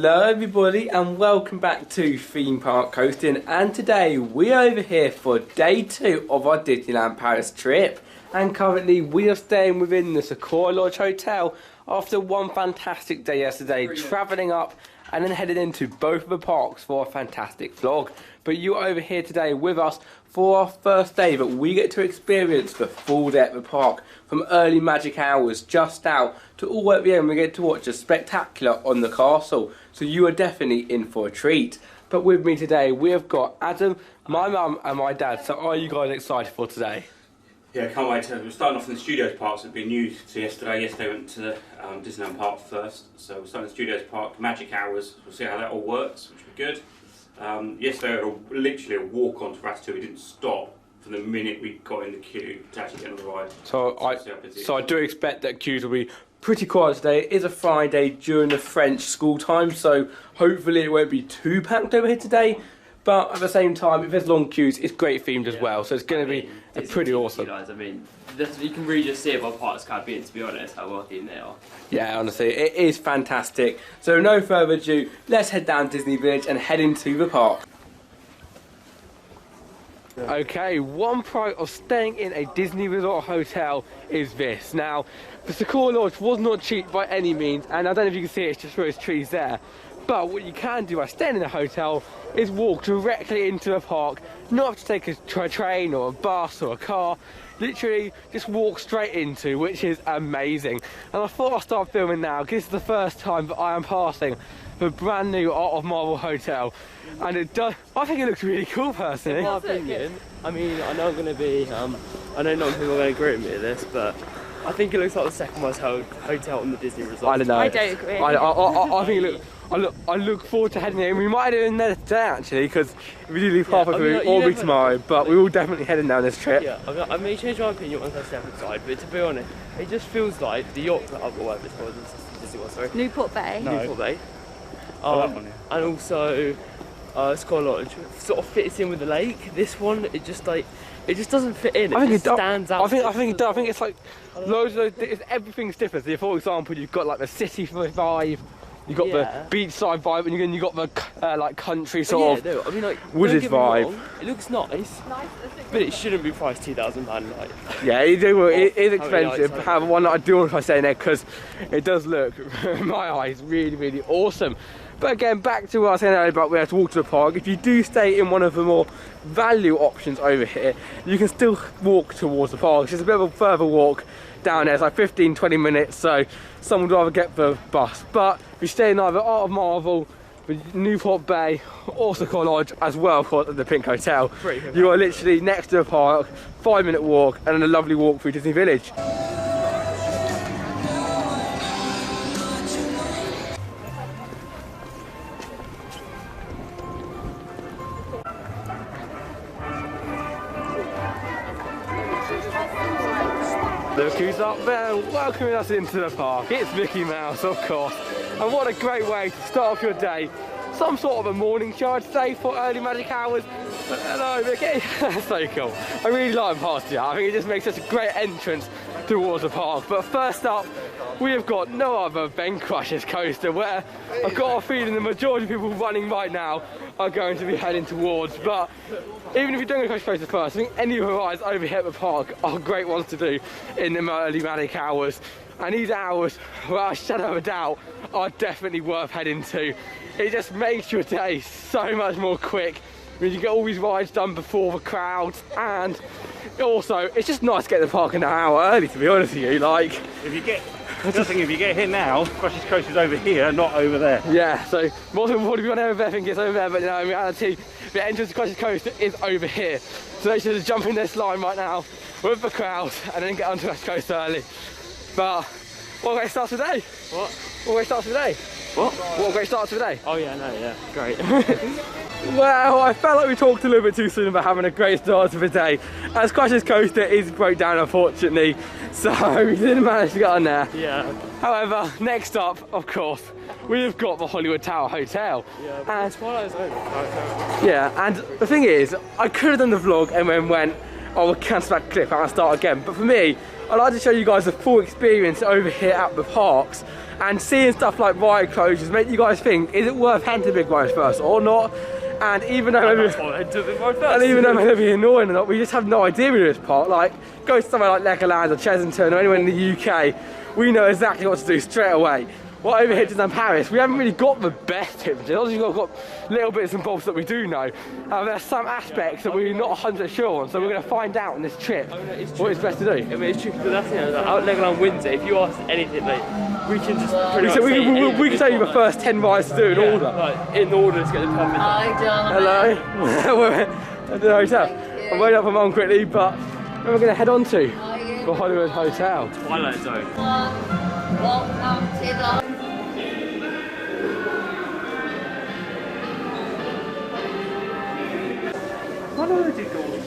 Hello everybody and welcome back to Theme Park Coastin, and today we're over here for day 2 of our Disneyland Paris trip, and currently we are staying within the Sequoia Lodge Hotel after one fantastic day yesterday, travelling up and then heading into both of the parks for a fantastic vlog. But you're over here today with us for our first day that we get to experience the full day at the park, from early magic hours just out to all the way at the end. We get to watch a spectacular on the castle, so you are definitely in for a treat. But with me today we have got Adam, my mum and my dad. So are you guys excited for today? Yeah, can't wait. We're starting off in the Studios Park, so it'll be new to yesterday. Yesterday went to Disneyland Park first, so we're starting in the Studios Park, magic hours. We'll see how that all works, which will be good. Yesterday, literally a walk on to Ratatouille. We didn't stop from the minute we got in the queue to actually get on the ride. So I do expect that queues will be pretty quiet today. It is a Friday during the French school time, so hopefully it won't be too packed over here today. But at the same time, if there's long queues, it's great themed as well, so it's going to be pretty awesome. Guys, I mean, you can really just see it by Pirates of the Caribbean, to be honest, how well themed they are. Yeah, honestly, it is fantastic. So no further ado, let's head down Disney Village and head into the park. Okay, one pro of staying in a Disney Resort hotel is this. Now, the Sequoia Lodge was not cheap by any means, and I don't know if you can see it, it's just for those trees there. But what you can do by staying in a hotel is walk directly into the park, not have to take a train or a bus or a car, literally just walk straight into, which is amazing. And I thought I'd start filming now, because this is the first time that I am passing the brand new Art of Marvel hotel, and it does, I think it looks really cool personally. In my opinion, I mean, I know I'm going to be, I know not people are going to agree with me with this, but I think it looks like the second most hotel in the Disney Resort. I don't know. I don't agree. I think it looks. I look forward to heading in. We might do it another day actually, because we do leave halfway through all week tomorrow, but we will definitely heading down this trip. Yeah, I may change my opinion once I step inside, but to be honest, it just feels like the yacht club, or whatever it's called, Disney was, sorry. Newport Bay. No. Newport Bay. That one, yeah. And also Sequoia Lodge sort of fits in with the lake. This one, it just doesn't fit in. It stands out. I think it does. I think it's like loads of those, everything's different. So for example, you've got like the city vibe. You got the beachside vibe, and you got the like country sort of I mean, like, wooded vibe. Wrong, it looks nice, but it shouldn't be priced £2,000 a night. Yeah, it is expensive. However, one that I do want to stay in there because it does look, in my eyes, really, really awesome. But again, back to what I was saying earlier about we have to walk to the park. If you do stay in one of the more value options over here, you can still walk towards the park. It's just a bit of a further walk down there. It's like 15-20 minutes, so some would rather get the bus. But if you stay in either Art of Marvel, Newport Bay, or Sequoia Lodge, as well of course at the Pink Hotel, you are literally next to the park, 5-minute walk, and then a lovely walk through Disney Village. Look who's up there welcoming us into the park. It's Mickey Mouse, of course. And what a great way to start off your day. Some sort of a morning show today for early magic hours. But hello Mickey, that's so cool. I really like past you. I think it just makes such a great entrance towards the park. But first up, we have got no other Ben Crush's coaster, where I've got a feeling the majority of people running right now are going to be heading towards. But even if you don't go to coaster first, I think any of the rides over here at the park are great ones to do in the early magic hours. And these hours, without a shadow of a doubt, are definitely worth heading to. It just makes your day so much more quick when you get all these rides done before the crowds, and also it's just nice to get to the park an hour early, to be honest with you. Like, if you get here now, Crush's Coaster's over here, not over there. Yeah, so most people probably on over there think it's over there, but no, in reality, the entrance to Crush's Coaster is over here. So they should just jump in this line right now with the crowd and then get onto Crush's Coaster early. But what a great start today! What a great start today! What a great start today! Oh yeah, no, yeah, great. Well, I felt like we talked a little bit too soon about having a great start to the day, as Crush's Coaster is broke down unfortunately, so we didn't manage to get on there. Yeah. However, next up, of course, we have got the Hollywood Tower Hotel. Yeah, and Twilight's over. Yeah, and the thing is, I could have done the vlog and then went, oh, we'll cancel that clip and I'll start again. But for me, I'd like to show you guys the full experience over here at the parks, and seeing stuff like ride closures make you guys think, is it worth heading to big rides first or not? And even though maybe it'll be annoying or not, we just have no idea with this park. Like, go to somewhere like Legoland or Chesington or anywhere in the UK, we know exactly what to do straight away. Well, over here at Disneyland Paris, we haven't really got the best tips. Obviously, we've got little bits and bobs that we do know. There's some aspects that we're not 100% sure on, so we're going to find out on this trip what it's best to do. I mean, it's tricky, but that's it. Like, out Legoland Windsor, if you ask anything, like, we can just pretty much we can tell you the first 10 rides to do in order. Like, in order to get the perfect. Hello. We're at the hotel. I'm waiting up for Mum quickly, but then we're going to head on to the Hollywood Hotel. Twilight Zone. Welcome to the... What are they doing?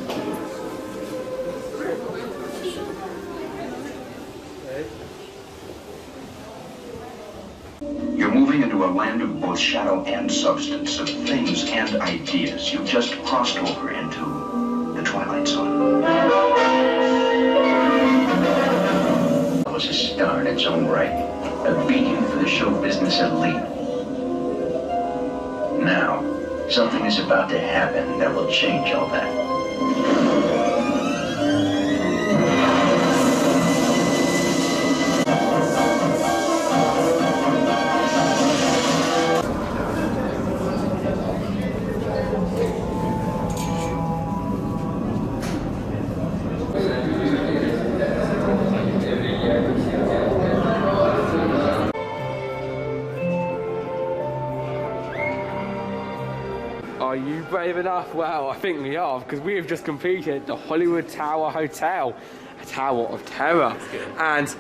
You're moving into a land of both shadow and substance, of things and ideas. You've just crossed over into the Twilight Zone. It was a star in its own right, a beacon for the show business elite. Now, something is about to happen that will change all that. Are you brave enough? Well, I think we are, because we have just completed the Hollywood Tower Hotel, a tower of terror, and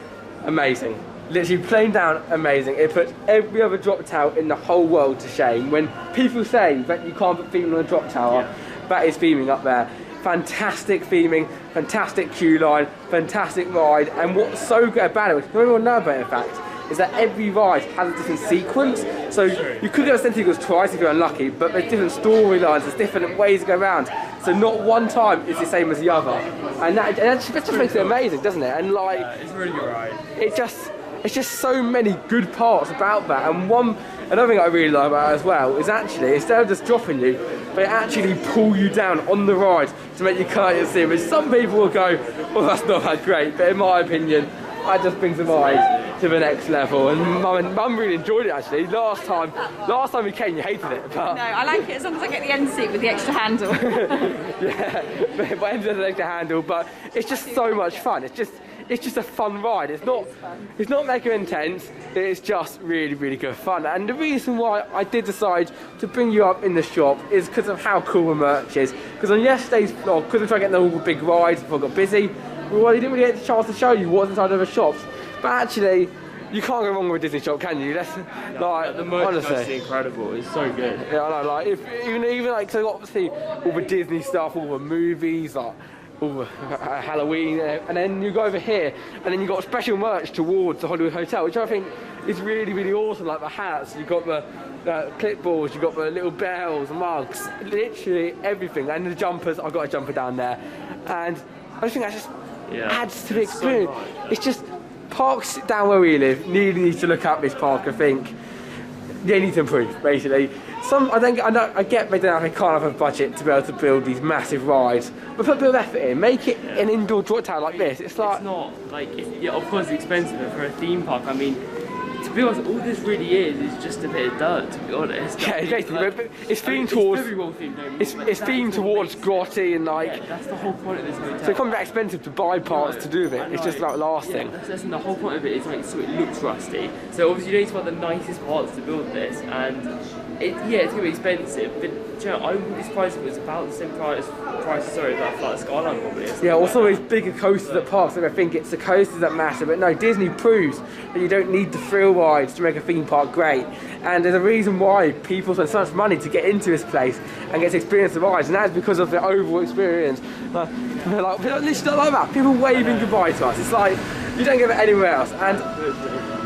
amazing. Literally plain down amazing. It puts every other drop tower in the whole world to shame. When people say that you can't put theming on a drop tower, that is theming up there. Fantastic theming, fantastic queue line, fantastic ride, and what's so good about it, which no one knows about it in fact, is that every ride has a different sequence. So you could go to St. Eagles twice if you're unlucky, but there's different storylines, there's different ways to go around. So not one time is the same as the other. And that just makes it amazing, doesn't it? And like, it's a really good ride. It's just so many good parts about that. And another thing I really like about it as well is actually, instead of just dropping you, they actually pull you down on the ride to make you can't see. Which some people will go, well, that's not that great, but in my opinion, that just brings the ride to the next level. And Mum really enjoyed it actually. Last time we came, you hated it. But No, I like it as long as I get the end seat with the extra handle. yeah, but ends with an extra handle. But it's just so much fun. It's just a fun ride. It's not mega intense. It's just really, really good fun. And the reason why I did decide to bring you up in the shop is because of how cool the merch is. Because on yesterday's vlog, because I'm trying to get all the big rides before I got busy, well, you didn't really get the chance to show you what's inside of the shops. But actually, you can't go wrong with a Disney shop, can you? Like, the merchandise honestly, is incredible. It's so good. Yeah, I know. Like, even like, so obviously all the Disney stuff, all the movies, like all the Halloween, and then you go over here, and then you got special merch towards the Hollywood Hotel, which I think is really, really awesome. Like the hats, you got the clipboards, you got the little bells, mugs, literally everything, and the jumpers. I've got a jumper down there, and I just think that just adds to the experience. So it's just parks down where we live need to look at this park. I think they need to improve, basically. I get they can't have a budget to be able to build these massive rides, but put a bit of effort in, make it an indoor drop tower like this. It's like, it's not like, of course it's expensive, but for a theme park, I mean, to be honest, all this really is just a bit of dirt, to be honest. Yeah, basically, it's themed towards. It's very well themed. It's themed towards grotty and like. Yeah, that's the whole point of this hotel. So it becomes expensive to buy parts to do with it. It's just about lasting. Yeah, that's the whole point of it. Is like, so it looks rusty. So obviously you need to buy the nicest parts to build this, and it's gonna be expensive. But you know, I wouldn't be surprised if it was about the same price. That like Skyline probably. Yeah, also these bigger coasters at parks, I think it's the coasters that matter, but no, Disney proves that you don't need the thrill rides to make a theme park great. And there's a reason why people spend so much money to get into this place and get to experience the rides, and that's because of the overall experience. Literally like that, people waving goodbye to us. It's like, you don't get it anywhere else. And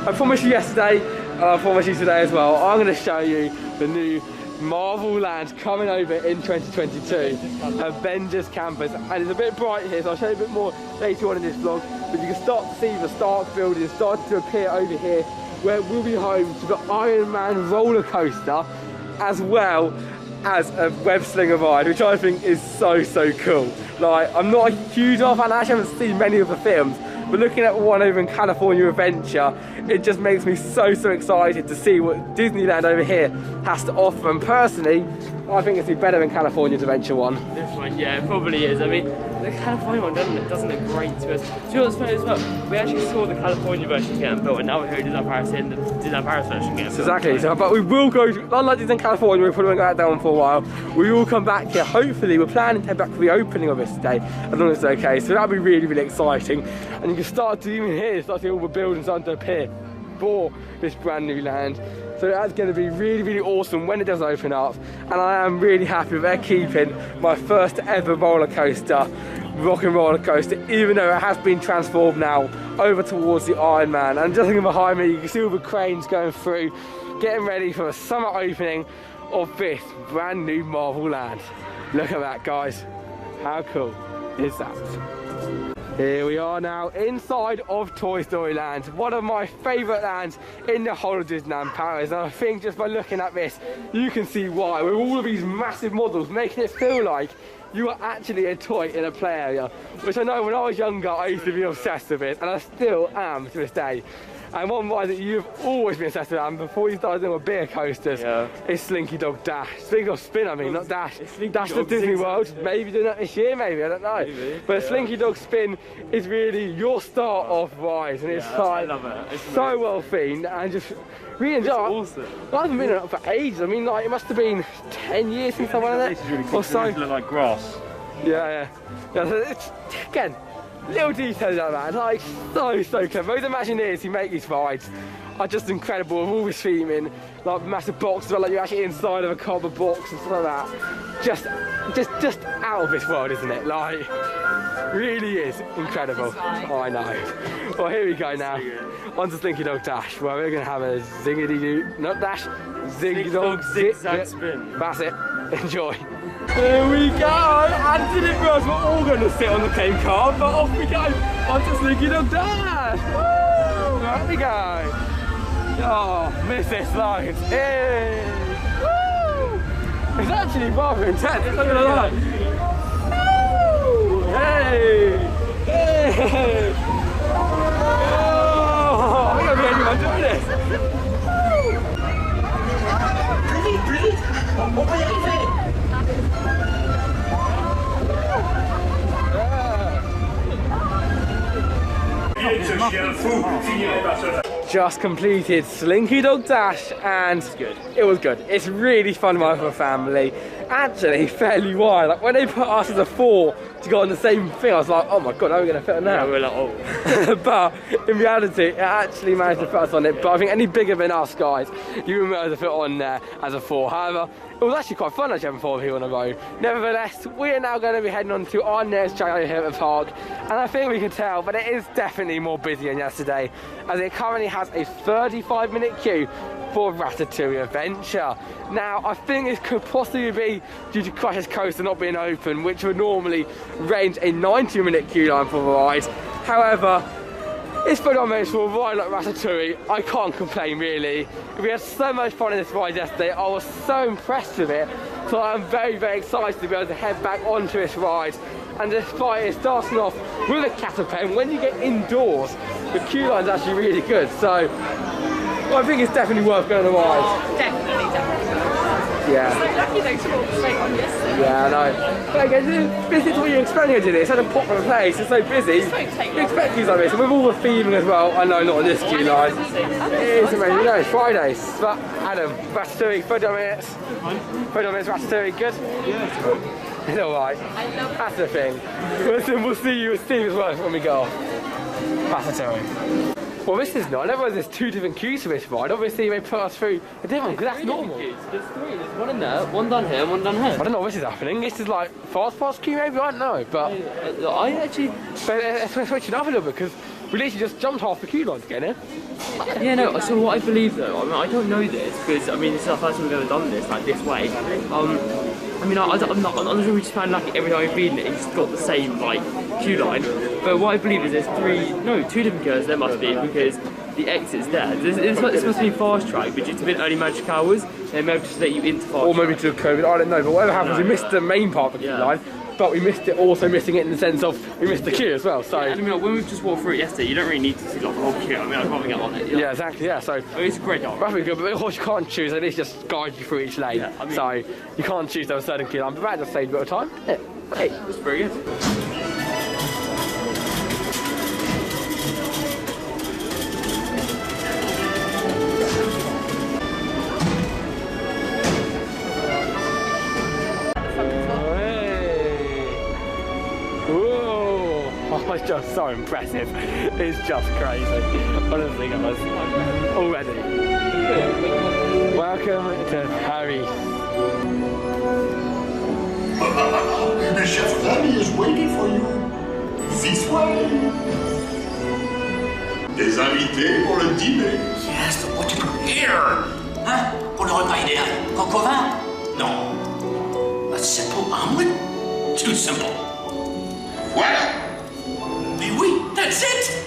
I promised you yesterday, and I promise you today as well, I'm going to show you the new Marvel Land coming over in 2022, Avengers Campus, and it's a bit bright here, so I'll show you a bit more later on in this vlog. but you can start to see the Stark building starting to appear over here, where it will be home to the Iron Man roller coaster, as well as a web slinger ride, which I think is so cool. Like, I'm not a huge fan, I actually haven't seen many of the films, but looking at one over in California Adventure, it just makes me so excited to see what Disneyland over here has to offer. And personally, I think it's better than California's Adventure one. This one, yeah, it probably is. I mean, the California one doesn't look great to us. Do you know what's funny as well? We actually saw the California version getting built, and now we're hearing Disneyland Paris and the Disneyland Paris version getting built. Exactly, so, but we will go, unlike Disneyland California, we probably won't go out down for a while. We will come back here, hopefully. We're planning to head back for the opening of this day, as long as it's okay. So that'll be really exciting. And you can start to even here, start to see all the buildings starting to appear for this brand new land. So that's going to be really awesome when it does open up, and I am really happy that they're keeping my first ever roller coaster, rock and roller coaster, even though it has been transformed now over towards the Iron Man. And just looking behind me, you can see all the cranes going through, getting ready for the summer opening of this brand new Marvel land. Look at that, guys. How cool is that? Here we are now inside of Toy Story Land, one of my favourite lands in the whole of Disneyland Paris, and I think just by looking at this you can see why, with all of these massive models making it feel like you are actually a toy in a play area, which I know when I was younger I used to be obsessed with it, and I still am to this day. And one ride that you've always been obsessed with, and before you started doing beer coasters, is Slinky Dog Dash. Slinky Dog Spin, I mean, not Dash. Dash to Disney World. Maybe doing that this year, maybe, I don't know. Maybe. But Slinky Dog Spin is really your start off rides, and it's like so well themed and just really enjoy. Awesome. I haven't been up for ages. I mean, like, it must have been 10 years since I went on it. Really cool. Or so. It look like grass. Yeah. So it's, again, little details like that, like so clever. Those Imagineers who make these rides are just incredible, with all this theming, like massive boxes, like you're actually inside of a cardboard box and stuff like that. Just out of this world, isn't it? Like, really is incredible. Oh, I know. Well, here we go now. On to Slinky Dog Dash, where we're going to have a zingity-doo, not dash, zig-dog zigzag spin. That's it. Enjoy. Here we go, and didn't realise we're all going to sit on the same car, but off we go, onto Slinky Dog Dash. Woo! There we go. Oh, miss this lines. Hey! Woo! It's actually rather intense, I'm not going to lie. Woo! Hey! Hey! Oh, I'm going to be anyone doing this. Just completed Slinky Dog Dash, and it was good. It's really fun ride for a family. Actually, fairly wide. Like when they put us as a 4 to go on the same thing, I was like, oh my god, how are we going to fit on that? Yeah, we're like, oh. But in reality, it actually managed to fit us on it. But I think any bigger than us, guys, you wouldn't be able to fit on there as a 4. However, it was actually quite fun actually having 4 people on a row. Nevertheless, we are now going to be heading on to our nearest track here at the park, and I think we can tell, but it is definitely more busy than yesterday, as it currently has a 35-minute queue for Ratatouille Adventure. Now, I think this could possibly be due to Crush's Coaster not being open, which would normally range a 90-minute queue line for the ride. However, it's 31 minutes for a ride like Ratatouille. I can't complain, really. We had so much fun in this ride yesterday. I was so impressed with it. So I'm very excited to be able to head back onto this ride. And despite it starting off with a catapult, when you get indoors, the queue line's actually really good. So I think it's definitely worth going on the ride. Definitely. Yeah. So lucky though to walk straight on yesterday. Yeah, I know. But again, this is what you're expecting to do. It's such a popular place, it's so busy. You expect queues like this, and with all the theming as well. I know, not on this queue line. It is amazing. No, it's Fridays. But Adam, Ratatouille, 30 minutes. 30 minutes Ratatouille, good? Yeah, it's good. It's alright. That's the thing. We'll see you with Steve as well when we go off. Ratatouille. Well, this is not. I never realised there's 2 different queues for this ride. Obviously, they put us through a different one, because that's normal. There's 3. There's one in there, one down here, and one down here. I don't know what this is happening. This is like fast queue, maybe? I don't know. But I actually... But we're switching up a little bit, because we literally just jumped off the queue line to get in. Yeah, no, so what I believe though, I mean, I don't know this, because, I mean, this is our first time we've ever done this, like, this way. I mean, I'm not sure we just found lucky every time we've been it, it's got the same, like, queue line. But what I believe is there's two different queues, there must be, because the exit's there. This must be fast track, but due to being only magic hours, they may have just let you into fast track. Or maybe to COVID, I don't know, but whatever happens, we missed the main part of the queue line. But we missed it, also missing it in the sense of we missed the queue as well. So I mean, when we've just walked through it yesterday, you don't really need to see like the whole queue. I mean, I can't get on it. Yeah, exactly. Yeah, so I mean, it's a great dog. Roughly good, but of course you can't choose. At least just guide you through each lane. Yeah, I mean, so you can't choose to have a certain queue line. But that just saved a bit of time. Yeah, hey, it's very good. Oh, it's just so impressive. It's just crazy. Honestly, guys. Already. Welcome to Paris. The chef Rami is waiting for you. This way. Des invités pour le dîner. Yes, but what to prepare? Hein? Pour le repas idéal. Coq au vin? No. A simple omelet? Too simple. What? Mais oui, that's it!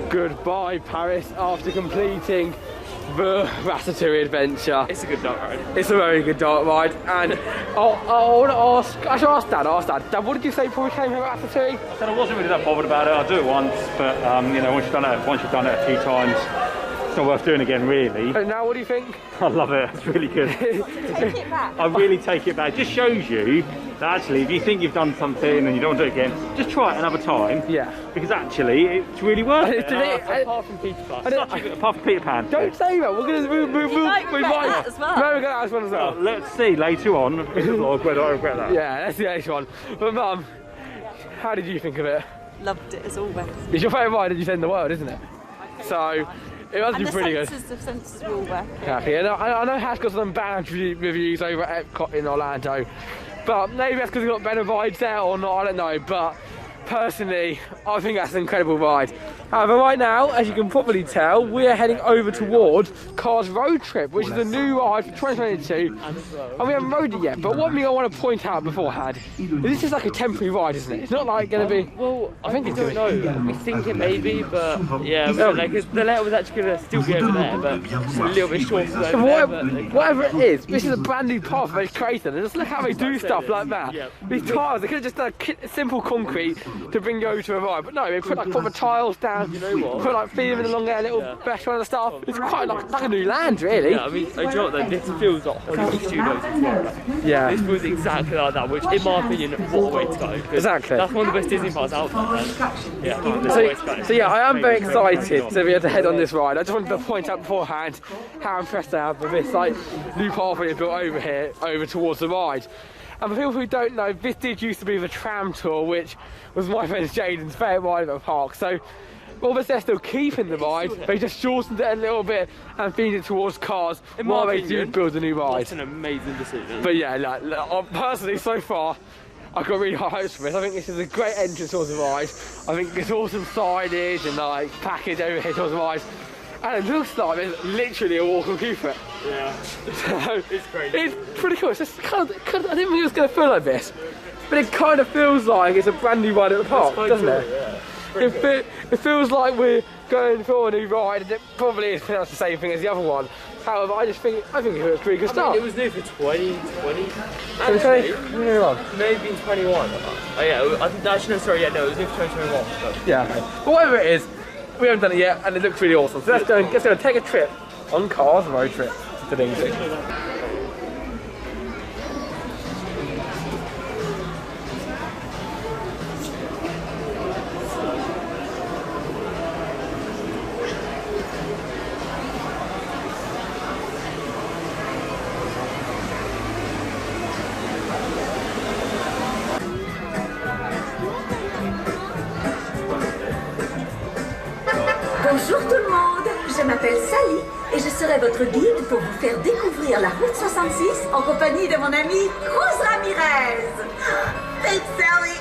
Goodbye Paris after completing the Ratatouille adventure. It's a good dark ride. It's a very good dark ride, and I want to ask, I should ask Dad. Dad, what did you say before we came here at Ratatouille? I said I wasn't really that bothered about it. I'll do it once, but you know, once you've done it a few times, it's not worth doing again, really. And now, what do you think? I love it. It's really good. Take it back. I really take it back. It just shows you that actually, if you think you've done something and you don't do it again, just try it another time. Yeah. Because actually, it's really worth it. Apart from Peter Pan. Apart from Peter Pan. Don't say that. We're going to move. You might regret that as well. No, we're going to have this one as well. Let's see later on in the vlog whether I regret that. Yeah, that's the next one. But Mum, how did you think of it? Loved it as always. It's your favourite ride, as you said, in the world, isn't it? So it must be pretty good. The senses will work. Exactly. And I know it has got some bad reviews over at Epcot in Orlando, but maybe that's because we've got better rides there or not, I don't know. But personally, I think that's an incredible ride. However, right now, as you can probably tell, we are heading over towards Cars Road Trip, which is a new ride for 2022, and we haven't rode it yet. But one thing I want to point out beforehand is this is like a temporary ride, isn't it? It's not like going to be... Well, I think it's don't know. We think it may be, but yeah, but like, the layout was actually going to still be over there, but just a little bit shorter over there. But, whatever it is, this is a brand new path they've created, and just look how they do stuff like that. Yeah. These tiles, they could have just done a simple concrete to bring you over to a ride, but no, they put like proper tiles down around. You know what? Put like feeding along there, a little restaurant and stuff. It's quite like a new land, really. Yeah, I mean, do you know what though? This feels like Hollywood Studios in Florida. Yeah. This feels exactly like that, which in my opinion, what a way to go. Exactly. That's one of the best Disney parks out there. Man. Yeah, So yeah, I am very excited to be able to head on this ride. I just wanted to point out beforehand how impressed I am with this like new pathway they built over here, over towards the ride. And for people who don't know, this did used to be the tram tour, which was my friend JAYDEN's favourite ride at the park. So obviously they're still keeping the ride, they just shortened it a little bit and feed it towards cars while they do build a new ride. That's an amazing decision. But yeah, like, personally so far, I've got really high hopes for this. I think this is a great entrance towards the ride. I think it's awesome signage and like package over here towards the ride. And it looks like there's literally a walk on queue for it. Yeah. So it's great. It's pretty cool. It's just kind of, I didn't think it was going to feel like this, but it kind of feels like it's a brand new ride at the park, doesn't it? Yeah. It feels like we're going for a new ride, and it probably is the same thing as the other one. However, I think it was a pretty good start. It was new for 2020. Maybe Maybe 21. Oh yeah, I think actually no, sorry, yeah, no, it was new for 2021. But. Yeah, okay. But whatever it is, we haven't done it yet, and it looks really awesome. So let's go and take a trip on cars, a road trip to Disney. Bonjour tout le monde, je m'appelle Sally et je serai votre guide pour vous faire découvrir la route 66 en compagnie de mon amie Cruz Ramirez. Thanks Sally,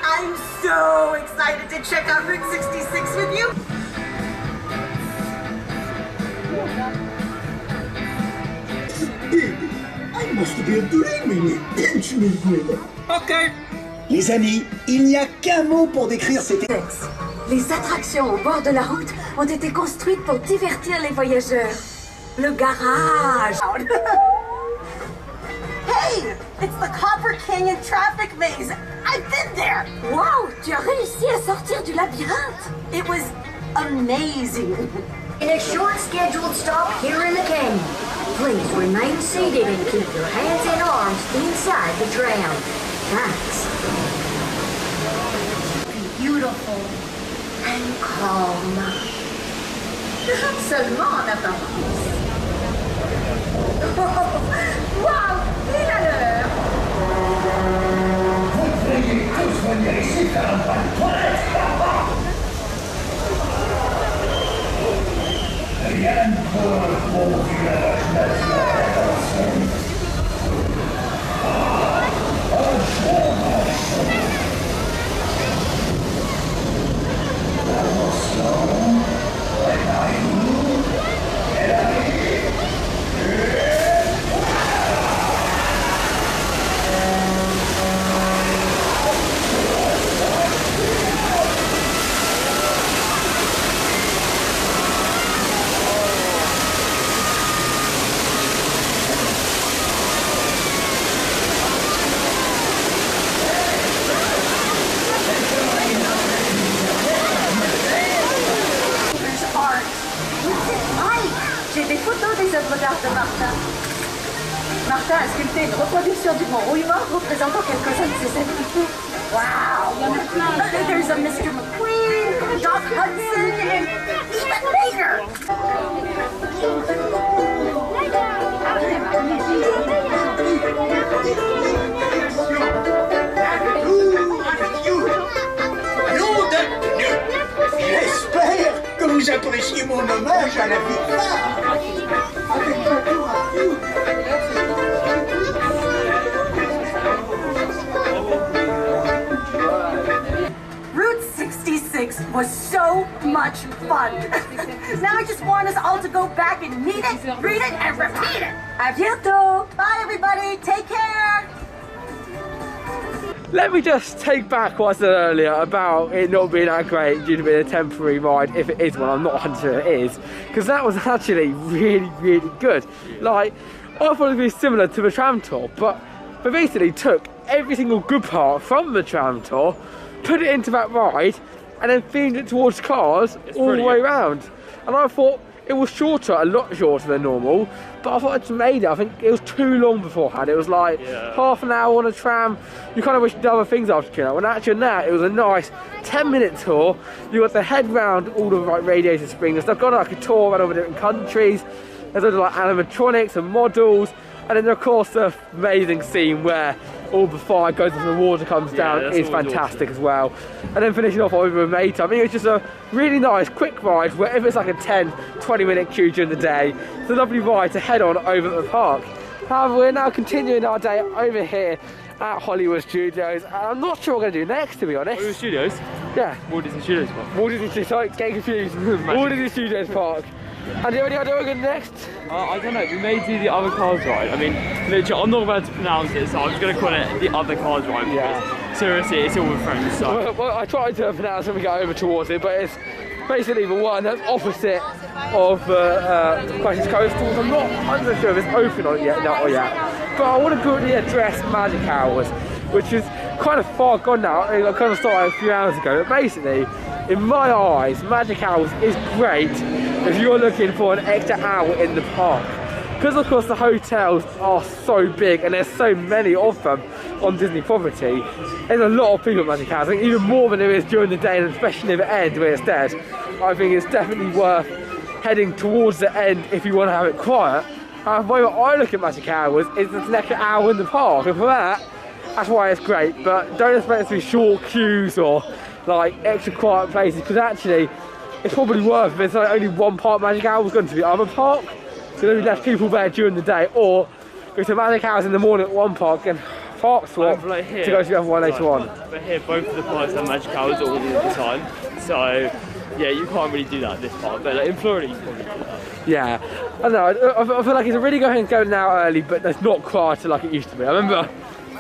I'm so excited to check out Route 66 with you. I must be dreaming. Pinch me good. Ok. Les amis, il n'y a qu'un mot pour décrire cette... Les attractions au bord de la route ont été construites pour divertir les voyageurs. Le garage. Hey, it's the Copper King and Traffic Maze. I've been there. Wow, tu as réussi à sortir du labyrinthe. It was amazing. In a short scheduled stop here in the canyon, please remain seated and keep your hands and arms inside the tram. Thanks. Beautiful and calm. Seulement en apparence. Wow, pile à l'heure. Vous devriez tous venir ici faire un pas de toilette. Rien pour le bon village national. J'ai des photos des œuvres d'art de Martin. Martin a sculpté une reproduction du mont Rouillemort représentant quelques-uns de ses amis. Wow! There's a Mr. McQueen, Doc Hudson, and even Mater! J'espère que vous appréciez mon hommage à la victoire. Avec un tour à vous. Route 66 was so much fun. Now I just want us all to go back and meet it, read it, and repeat it. À bientôt. Bye, everybody. Take care. Let me just take back what I said earlier about it not being that great due to being a temporary ride, if it is one. I'm not 100% sure it is, because that was actually really, really good. Like, I thought it would be similar to the tram tour, but they basically took every single good part from the tram tour, put it into that ride, and then themed it towards cars all the way around. And I thought it was shorter, a lot shorter than normal, but I thought it's made it. I think it was too long beforehand. It was like half an hour on a tram. You kind of wish you did other things after checking out. When actually now it was a nice 10-minute tour. You got to head round all the like Radiator Springs and stuff. Got like a tour around all the different countries. There's other like animatronics and models, and then of course the amazing scene where all the fire goes into the water, comes down, is fantastic as well. And then finishing off with a mate. I mean, it was just a really nice quick ride, wherever it's like a 10-20 minute queue during the day. It's a lovely ride to head on over to the park. However, we're now continuing our day over here at Hollywood Studios, and I'm not sure what we're going to do next, to be honest. Hollywood Studios? Yeah. Walt Disney Studios Park. Walt Disney Studios, sorry, getting confused. Walt Disney Studios Park. And do you know what we're going next? I don't know, we may do the other cars ride. I mean, literally, I'm not about to pronounce it, so I'm just going to call it the other cars ride. Yeah. Seriously, it's all with friends, so. Well, I tried to pronounce it when we go over towards it, but it's basically the one that's opposite of Coastin Coastal. I'm not 100% sure if it's open or yet, but I want to quickly address Magic Hours, which is kind of far gone now. I kind of started a few hours ago, but basically, in my eyes, Magic Hours is great if you're looking for an extra hour in the park. Because of course the hotels are so big and there's so many of them on Disney property, there's a lot of people at Magic Hours. I think even more than there is during the day, and especially near the end where it's dead. I think it's definitely worth heading towards the end if you want to have it quiet. The way I look at Magic Hours is there's an extra hour in the park, and for that's why it's great. But don't expect it to be short queues or like extra quiet places, because actually it's probably worth if it's like only one part Magic Hours going to the other park. So there'll be less people there during the day, or go to Magic Hours in the morning at one park and park swap like here, to go to the other one later on. But here, both of the parks have Magic Hours all the time, so yeah, you can't really do that at this park. But like, in Florida, you can probably do that. Yeah, I don't know. I feel like it's a really good thing to go now early, but it's not quieter like it used to be. I remember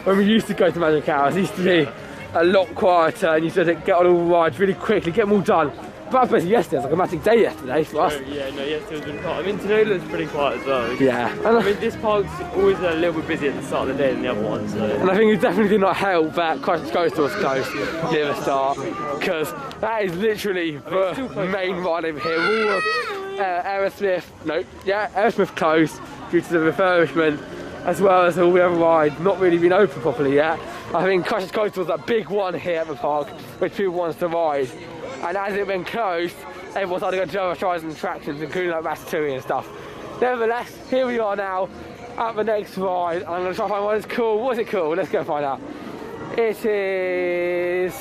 when we used to go to Magic Hours, it used to be a lot quieter, and you used to get on all the rides really quickly, get them all done. But basically yesterday, it was like a magic day yesterday for us. Yeah, no, yesterday was really quiet. I mean, today looks pretty quiet as well. Yeah. I mean, this park's always a little bit busy at the start of the day than the other one, so. And I think it definitely did not help that Coastin Coastal was closed near the start, because that is literally the main ride over here. All of Aerosmith closed due to the refurbishment, as well as all the other rides not really been open properly yet. I think Coastin Coastal was that big one here at the park, which people wanted to ride. And as it been closed, everyone started going to other rides and attractions, including like Ratatouille and stuff. Nevertheless, here we are now at the next ride. I'm going to try to find one that's cool. What's it called? Let's go find out. It is...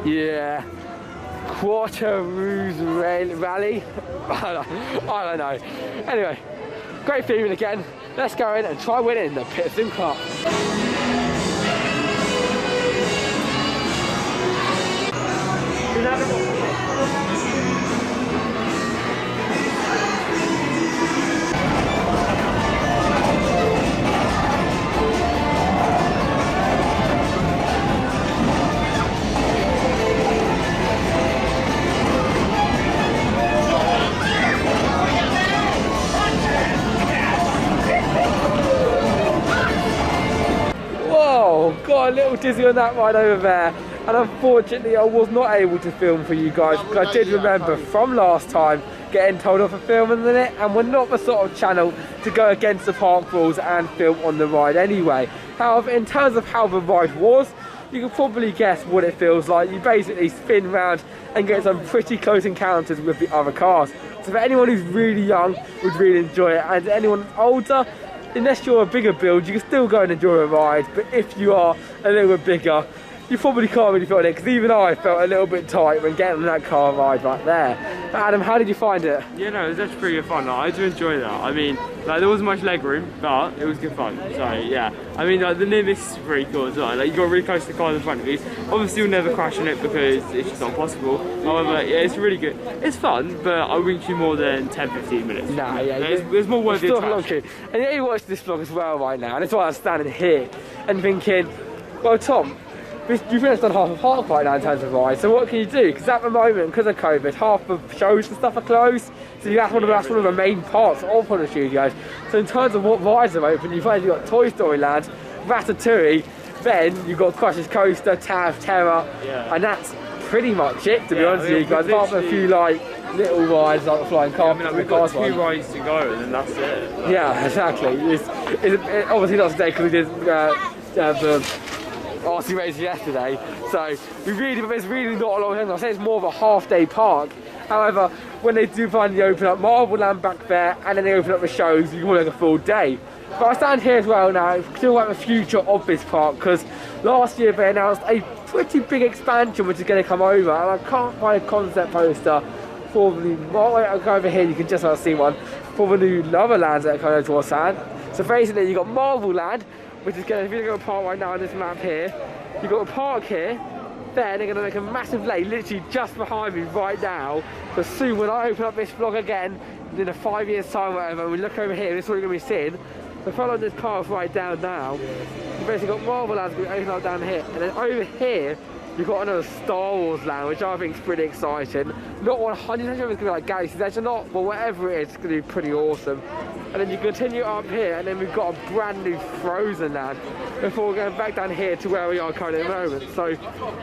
yeah. Quarteroos Rally? I don't know. Anyway, great feeling again. Let's go in and try winning the Pitstone Cup. Whoa, got a little dizzy on that ride over there. And unfortunately I was not able to film for you guys, because I did remember from last time getting told off for filming in it, and we're not the sort of channel to go against the park rules and film on the ride anyway. However, in terms of how the ride was, you can probably guess what it feels like. You basically spin round and get some pretty close encounters with the other cars. So for anyone who's really young, would really enjoy it, and anyone older, unless you're a bigger build, you can still go and enjoy a ride. But if you are a little bit bigger, you probably can't really feel it, because even I felt a little bit tight when getting on that car ride right there. But Adam, how did you find it? Yeah, no, it was actually pretty good fun. Like, I do enjoy that. I mean, like, there wasn't much leg room, but it was good fun. So yeah, I mean, like, the near miss is pretty cool as well. Like, you got really close to the car in front of you. Obviously, you'll never crash in it because it's just not possible. However, yeah, it's really good. It's fun, but I wouldn't you more than 10-15 minutes. Nah, yeah, there's more worth the attraction. And yeah, you watch this vlog as well right now, and that's why I'm standing here and thinking, well, Tom, you've pretty much done half a park right now in terms of rides, so what can you do? Because at the moment, because of COVID, half the shows and stuff are closed, so that's one of the main parts of Hollywood Studios. So in terms of what rides are open, you've only got Toy Story Land, Ratatouille, Then you've got Crush's Coaster, Tower of Terror, and that's pretty much it, to be honest with you guys. Apart from a few like little rides like the flying car. We've got 2 rides to go, and then that's it. Yeah, exactly. It's obviously not today because we did the RC race yesterday, so there's really not a lot of time. I say it's more of a half-day park. However, when they do finally open up Marvel Land back there, and then they open up the shows, you can work a full day. But I stand here as well now, still about the future of this park, because last year they announced a pretty big expansion which is going to come over, and I can't find a concept poster for the new, I'll go over here, you can just about see one, for the new other lands that are coming over towards Sand. So basically you've got Marvel Land, which is going to, if you look at a park right now on this map here, you've got a park here, then they're going to make a massive lake literally just behind me right now, because soon when I open up this vlog again, in a 5 years time or whatever, we look over here, this is what you're going to be seeing. So follow this path right down now, you've basically got Marvel Land going to open up down here, and then over here, you've got another Star Wars land, which I think is pretty exciting. Not 100% sure if it's going to be like Galaxy's Edge or not, but whatever it is, it's going to be pretty awesome. And then you continue up here, and then we've got a brand new Frozen land before we're going back down here to where we are currently at the moment. So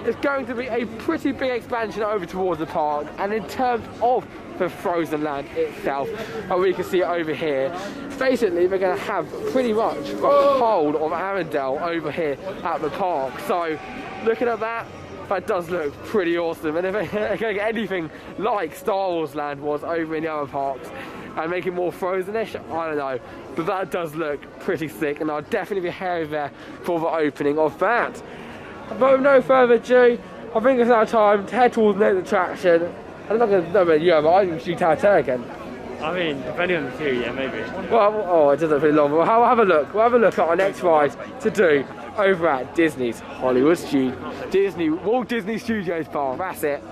it's going to be a pretty big expansion over towards the park, and in terms of the Frozen land itself, and we can see it over here, basically we're going to have pretty much the whole of Arendelle over here at the park. So looking at that, that does look pretty awesome, and if they're going to get anything like Star Wars Land was over in the other parks and make it more Frozen-ish, I don't know, but that does look pretty sick, and I'll definitely be heading there for the opening of that. But with no further ado, I think it's now time to head towards the next attraction. I'm not going to know about you, but I can see Tower of Terror again. I mean, depending on the queue, yeah, maybe. Well, oh, it doesn't look pretty long, but we'll have a look. We'll have a look at our next ride to do over at Disney's Hollywood Walt Disney Studios Park. That's it.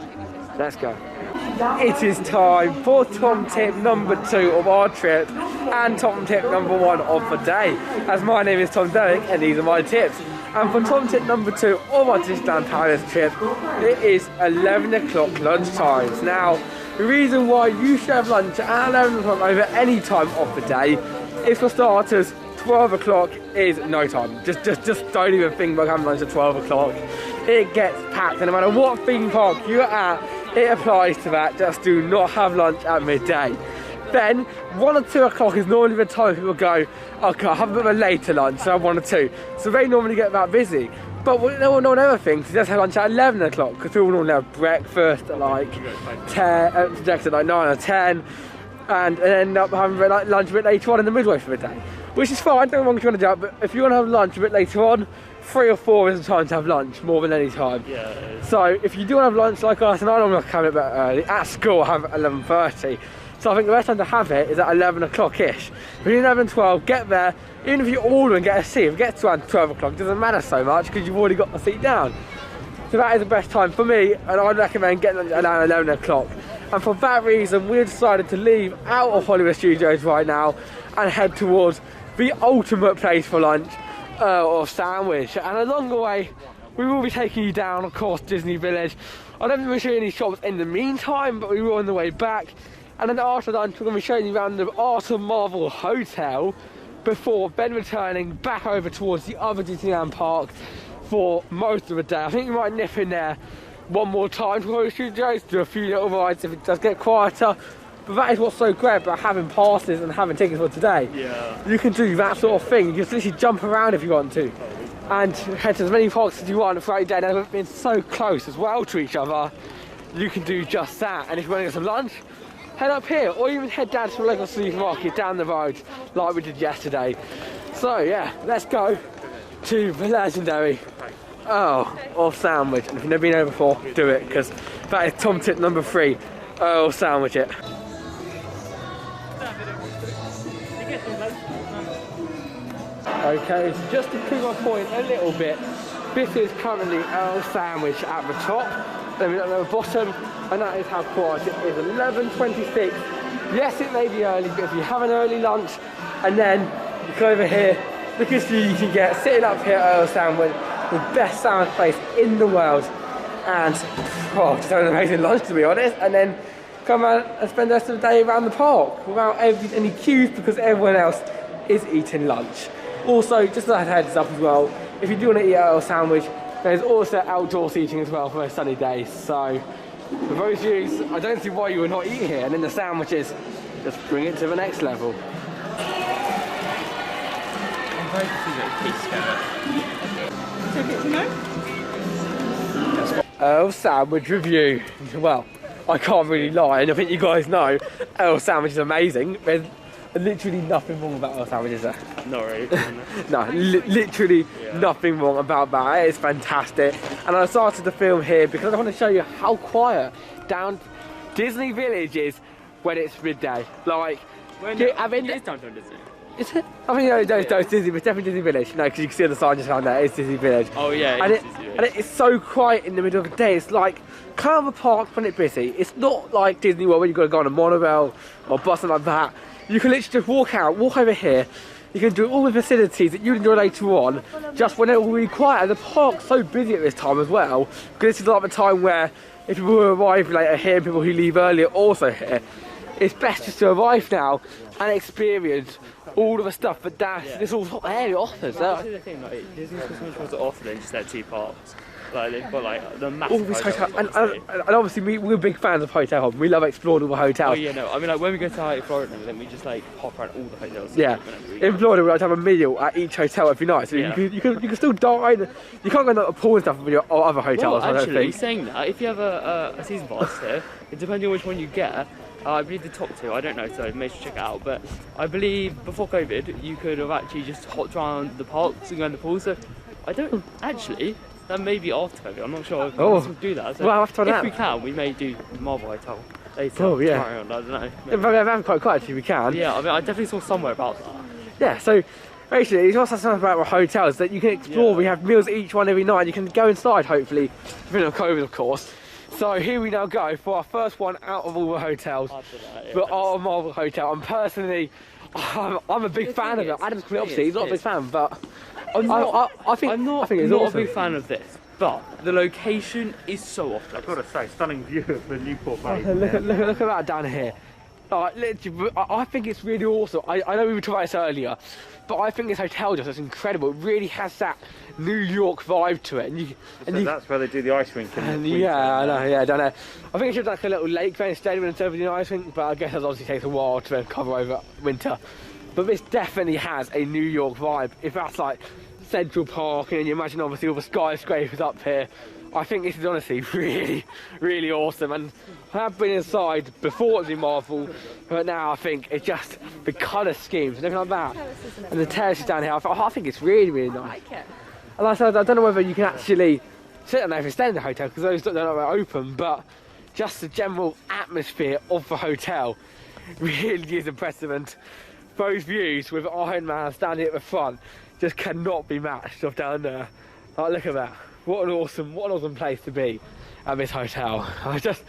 Let's go. It is time for Tom Tip number 2 of our trip and Tom Tip number 1 of the day. As my name is Tom Derrick and these are my tips. And for Tom Tip number 2 of our Disneyland Paris trip, it is 11 o'clock lunch times. Now, the reason why you should have lunch at 11 o'clock over any time of the day is, for starters, 12 o'clock is no time. Just don't even think about having lunch at 12 o'clock. It gets packed, and no matter what theme park you're at, it applies to that. Just do not have lunch at midday. Then 1 or 2 o'clock is normally the time people go, okay, I'll have a bit of a later lunch, so I have 1 or 2. So they normally get that busy. But no one ever thinks, just have lunch at 11 o'clock, because people normally have breakfast at like 10, breakfast at like 9 or 10, and end up having like lunch a bit later on in the midway for the day. Which is fine, don't want to do that, but if you want to have lunch a bit later on, 3 or 4 is the time to have lunch, more than any time. Yeah. So if you do want to have lunch like us, and I normally have it a bit early, at school I have it at 11:30. So I think the best time to have it is at 11 o'clock-ish. When you're 11, 12, get there, even if you order and get a seat, if it gets to around 12 o'clock, it doesn't matter so much because you've already got the seat down. So that is the best time for me, and I'd recommend getting at around 11 o'clock. And for that reason, we've decided to leave out of Hollywood Studios right now and head towards the ultimate place for lunch, or sandwich. And along the way, we will be taking you down, of course, Disney Village. I don't think we'll show you any shops in the meantime, but we will on the way back. And then after lunch, we're going to be showing you around the Art of Marvel Hotel before then returning back over towards the other Disneyland park for most of the day. I think we might nip in there one more time to Hollywood Studios, do a few little rides if it does get quieter. But that is what's so great about having passes and having tickets for today. Yeah. You can do that sort of thing. You can just literally jump around if you want to. And head to as many parks as you want throughout the day. And they've been so close as well to each other, you can do just that. And if you want to get some lunch, head up here, or even head down to the local supermarket down the road like we did yesterday. So yeah, let's go to the legendary Earl Sandwich. And if you've never been there before, do it, because that is Tom Tip number 3, Earl Sandwich it. Okay, so just to prove my point a little bit, this is currently Earl Sandwich at the top, then we're at the bottom, and that is how quiet it is. 11:26. Yes, it may be early, but if you have an early lunch, and then you go over here, look at you can get sitting up here at Earl Sandwich, the best sandwich place in the world, and just have an amazing lunch, to be honest, and then come out and spend the rest of the day around the park without any queues because everyone else is eating lunch. Also, just as a heads up as well, if you do want to eat a little sandwich, there's also outdoor seating as well for those sunny days. So with those views, I don't see why you would not eat here. And then the sandwiches, just bring it to the next level. I'm very confused about the piece So get to know? Earl sandwich review. Well, I can't really lie, and I think you guys know Earl sandwich is amazing. There's literally nothing wrong about Earl sandwich, is there? Not really. No, literally nothing wrong about that. It is fantastic. And I started the film here because I want to show you how quiet down Disney Village is when it's midday. Like, it's downtown Disney. Is it? I mean, no, it's Disney, but it's definitely Disney Village. No, because you can see on the sign just around there, it's Disney Village. Oh yeah, and Disney Village. And it's so quiet in the middle of the day. It's like Carnival Park when it's busy. It's not like Disney World where you've got to go on a monorail or bus and like that. You can literally just walk out, walk over here. You can do all the facilities that you enjoy later on, just when it's really quiet. And the park's so busy at this time as well, because this is like the time where if people who arrive later here and people who leave earlier also here, it's best just to arrive now and experience all of the stuff that this all area offers. That's the thing, like Disney's got so much more to offer than just their two parks. Like they've got like the massive hotel, and obviously we're big fans of hotel hopping. We love exploring all the hotels. Oh yeah, no, I mean like when we go to like Florida, then we just like hop around all the hotels. Yeah, in Florida we like to have a meal at each hotel every night, so you can still dine. You can't go to a pool and stuff with your other hotels. Well, I don't think. saying that, if you have a season pass here, depending on which one you get. I believe the top two, I don't know, so make sure to check it out, but I believe before COVID you could have actually just hopped around the parks and go in the pool, so I don't actually, that may be after COVID, I'm not sure if we'll do that, so well, after if we can, we may do Marvel Hotel later, tomorrow, I don't know. If I haven't quite actually we can. Yeah, I mean I definitely saw somewhere about that. Yeah, so basically it's also something about hotels that you can explore. We have meals each one every night, you can go inside hopefully, depending on COVID of course. So here we now go for our first one out of all the hotels, but our Marvel Hotel. And personally, I'm a big fan of it. Adam's obviously he's not a big fan, but I think it's awesome. Not a big fan of this, but the location is so off. I've got to say, stunning view of the Newport Bay. Look at that down here. Literally, I think it's really awesome. I know we were talking about this earlier, but I think this hotel just is incredible. It really has that New York vibe to it. And that's where they do the ice rink. I don't know. I think it should be like a little lake venue stadium instead of the ice rink, but I guess that obviously takes a while to cover over winter. But this definitely has a New York vibe. If that's like Central Park, and you imagine obviously all the skyscrapers up here, I think this is honestly really, really awesome. And I have been inside before it was Marvel, but now I think it's just the colour schemes and everything like that. And the terraces down here, I think it's really, really nice. I like it. And like I said, I don't know whether you can actually sit down there if you stay in the hotel, because those don't know they're open, but just the general atmosphere of the hotel really is impressive. And those views with Iron Man standing at the front just cannot be matched off down there. Like, look at that. What an awesome place to be at this hotel. I just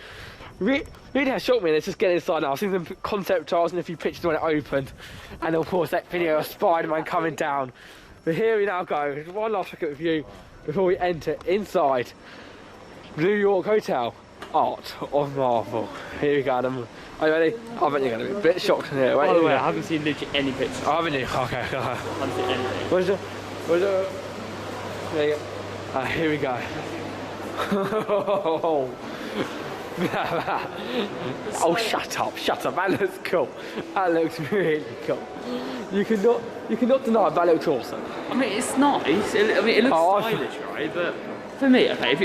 really has shocked me, and it's just getting inside now. I've seen some concept arts and a few pictures when it opened, and of course that video of Spider-Man coming down. But here we now go. One last look at the view before we enter inside New York Hotel. Art of Marvel. Here we go, Adam. Are you ready? I bet you're going to be a bit shocked in here. By the way, I haven't seen literally any pictures. Oh, haven't you? Okay. I haven't seen anything. Where's it? There you go. Here we go. Oh, shut up. That looks cool. That looks really cool. You cannot deny that looks awesome. I mean, it's nice. It looks stylish, right? But for me, okay, if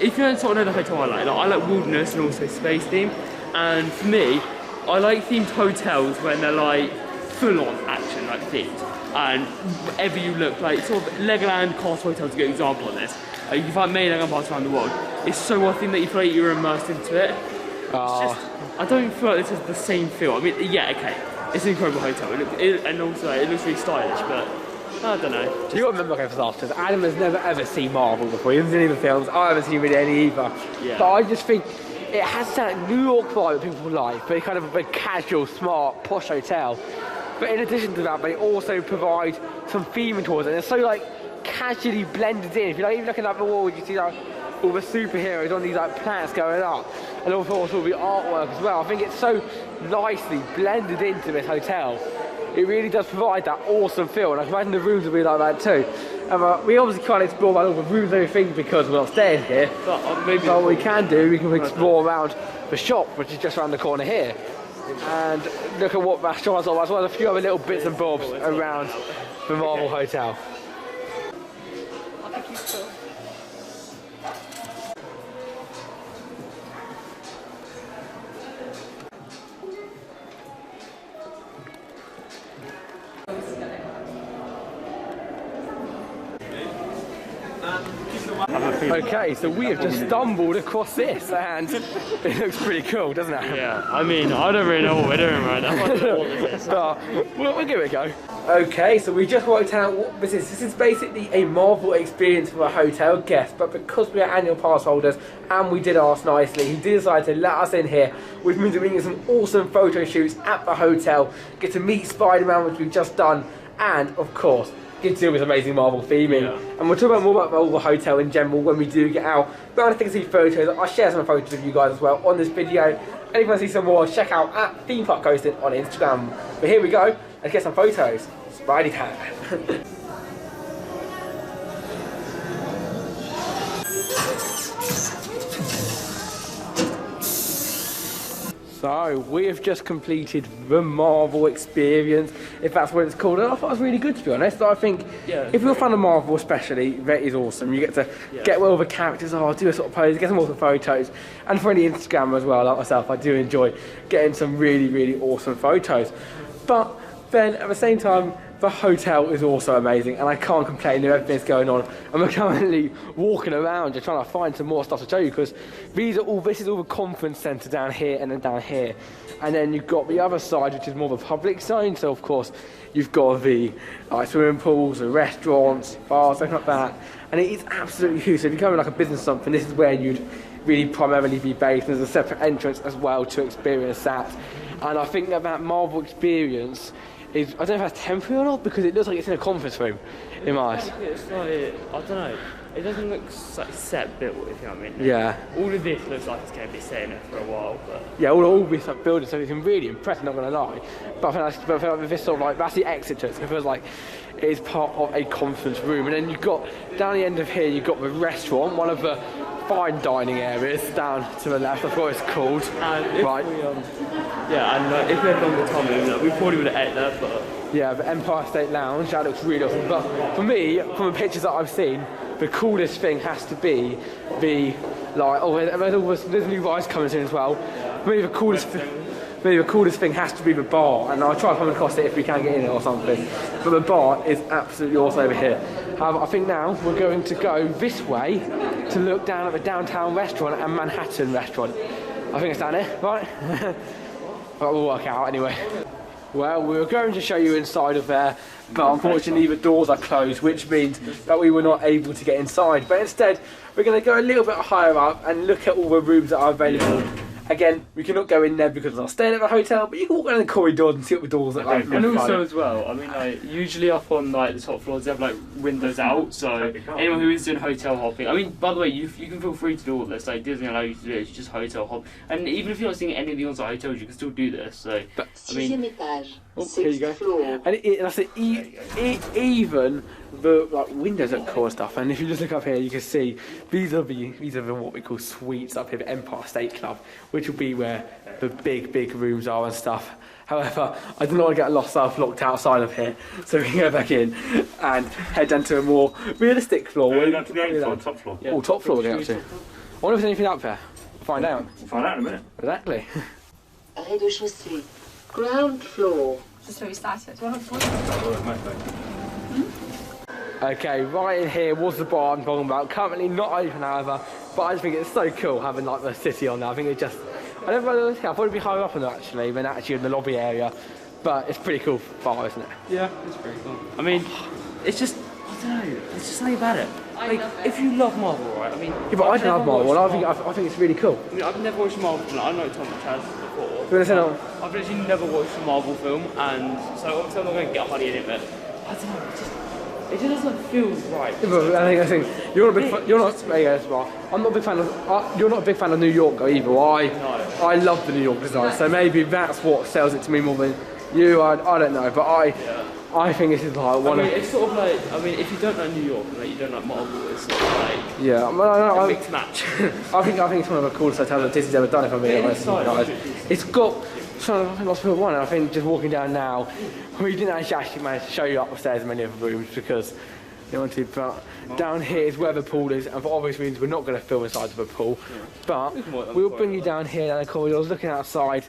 you don't sort of know the hotel I like wilderness and also space theme. And for me, I like themed hotels when they're like full-on action, like themed. And wherever you look, like sort of Legoland Castle Hotel's a good example of this. You can find many Legoland parks around the world. It's so well themed that you feel like you're immersed into it. It's just, I don't feel like this is the same feel. I mean, yeah, okay, it's an incredible hotel, and also it looks really stylish, but I don't know. You got to remember, for starters, Adam has never ever seen Marvel before. He hasn't seen any of the films. I haven't seen really any either. Yeah. But I just think it has that New York vibe that people like, but it's kind of a very casual, smart, posh hotel. But in addition to that, they also provide some theming towards it. And it's so like casually blended in. If you like, even looking at the wall, you see like all the superheroes on these like planets going up, and also all the artwork as well. I think it's so nicely blended into this hotel. it really does provide that awesome feel, and I can imagine the rooms will be like that too. We obviously can't explore all the rooms and everything because we're not staying here. But maybe what we can do, we can explore around the shop, which is just around the corner here, and look at what restaurants are, as well as a few other little bits and bobs around the Marvel Hotel. Okay, so we have just stumbled across this, and it looks pretty cool, doesn't it? Yeah, I mean, I don't really know what we're doing right now. We'll give it a go. Okay, so we just worked out what this is. This is basically a Marvel experience for a hotel guest, but because we are annual pass holders and we did ask nicely, he did decide to let us in here, which means we're getting some awesome photo shoots at the hotel, get to meet Spider-Man, which we've just done, and of course, get to do with amazing Marvel theming. Yeah. And we'll talk about more about the hotel in general when we do get out. But I think to see photos, I'll share some photos with you guys as well on this video. And if you want to see some more, check out at Theme Park Coastin on Instagram. But here we go, let's get some photos. Spidey time. So, we have just completed the Marvel experience, if that's what it's called, and I thought it was really good, to be honest. I think, if you're a fan of Marvel especially, that is awesome. You get to get where all the characters are, do a sort of pose, get some awesome photos, and for any Instagram as well, like myself, I do enjoy getting some really, really awesome photos. But then, at the same time, the hotel is also amazing, and I can't complain with everything's going on. And we're currently walking around just trying to find some more stuff to show you, because this is all the conference centre down here and then down here. And then you've got the other side, which is more the public zone. So of course, you've got the swimming pools, the restaurants, bars, stuff like that. And it is absolutely huge. So if you're going like a business or something, this is where you'd really primarily be based. And there's a separate entrance as well to experience that. And I think that Marvel experience is, I don't know if that's temporary or not, because it looks like it's in a conference room in my eyes. It's like, I don't know, it doesn't look like set built, if you know what I mean. Yeah. All of this looks like it's going to be staying there for a while, but... Yeah, all this like building, so it's really impressive, not going to lie. But I feel like this sort of like, that's the exit to it, so it feels like it is part of a conference room. And then you've got, down the end of here, you've got the restaurant, one of the fine dining areas down to the left, that's what it's called. And right. If we had longer time, we probably would have ate there, but... Yeah, the Empire State Lounge, that looks really awesome. But for me, from the pictures that I've seen, the coolest thing has to be the, like, there's new rides coming soon as well. For me, the coolest thing has to be the bar, and I'll try to come across it if we can get in it or something. But the bar is absolutely awesome over here. However, I think now we're going to go this way to look down at the downtown restaurant and Manhattan restaurant. I think it's down there, right? But we'll work out anyway. Well, we were going to show you inside of there, but unfortunately the doors are closed, which means that we were not able to get inside. But instead, we're going to go a little bit higher up and look at all the rooms that are available. Again, we cannot go in there because we're staying at the hotel, but you can walk around the corridors and see what the doors look like. And also as well, I mean, like, usually up on like the top floors they have like windows out, so anyone who is doing hotel hopping, I mean, by the way, you can feel free to do all this. Like, Disney allow you to do it, it's just hotel hop. And even if you're not seeing any of the on-site hotels, you can still do this. So, I mean, here you go. And that's it, even the like windows look cool and stuff. And if you just look up here, you can see these are the what we call suites up here, the Empire State Club, which will be where the big rooms are and stuff. However, I do not want to get locked outside of here, so we can go back in and head down to a more realistic floor. We're going to the 8th floor, top floor. Yeah. Oh, top floor we're going up to. I wonder if there's anything up there. We'll find out. We'll find out in a minute. Exactly. Rez-de-chaussée. Ground floor. Just where we started. Okay, right in here was the bar I'm talking about. Currently not open, however, but I just think it's so cool having like the city on there. I think it just, I thought it'd be higher up on there actually than actually in the lobby area, but it's pretty cool bar, isn't it? Yeah, it's pretty cool. I mean, it's just, I don't know, it's just something about it. Like, if you love Marvel, right? I mean, yeah, but I don't love Marvel, and I think it's really cool. I mean, I've never watched a Marvel film. I know Tom has before. I've literally never watched a Marvel film, and so obviously I'm not going to get honey in it, but I don't know, it just doesn't feel right. Yeah, but I think you're not a big fan. You're not. Well, I'm not a big fan of. You're not a big fan of New York either. I love the New York design, so maybe that's what sells it to me more than I don't know, but I think this is like one. I mean, it's sort of like, I mean, if you don't like New York, like you don't like Marvel, it's sort of like a mixed match. I think it's one of the coolest hotels that Disney's ever done. If I'm being honest, it's got something I think lots of people want. And I think just walking down now, we didn't actually manage to show you upstairs in many of the rooms because they wanted, but down here is where the pool is, and for obvious reasons we're not going to film inside of the pool, but we'll bring you down here down the corridors, looking outside,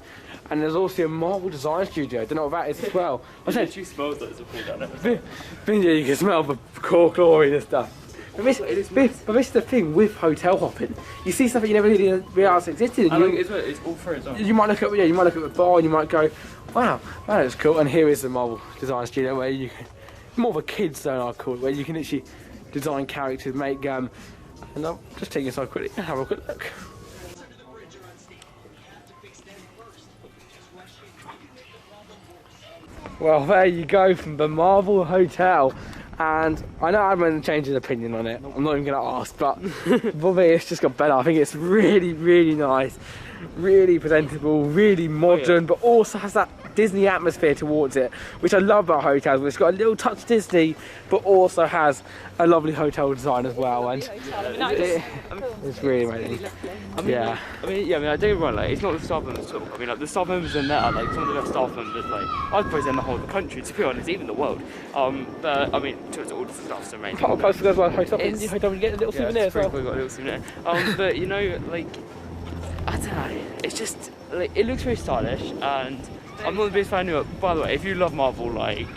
and there's also a marble design studio. I don't know what that is as well. I said, it smells like there's a pool down there. Yeah, you can smell the core chlorine and stuff. But this is the thing with hotel hopping. You see stuff that you never really realised existed. And it's all for it. You might look at the bar and you might go, wow, that looks cool. And here is the marble design studio where you can, more of a kids zone I call it, where you can actually design characters, make and I'll just take you inside quickly and have a quick look. Well, there you go from the Marvel Hotel, and I know I'm going to change his opinion on it. I'm not even going to ask, but for me it's just got better. I think it's really, really nice, really presentable, really modern, but also has that Disney atmosphere towards it, which I love about hotels. It's got a little touch Disney, but also has a lovely hotel design as well, and it's really amazing. I mean, I don't get me wrong, like, it's not the staff members at all. I mean, like, the staff members in there are like some of the best staff members, like, I'd suppose in the whole of the country, to be honest, even the world. But I mean, to all the staff's amazing. Part of the post goes well, hotel, you get a little souvenir as well. We've got a little souvenir. But you know, like, I don't know, it's just like, it looks very stylish, and I'm not the biggest fan of New York. By the way, if you love Marvel, like,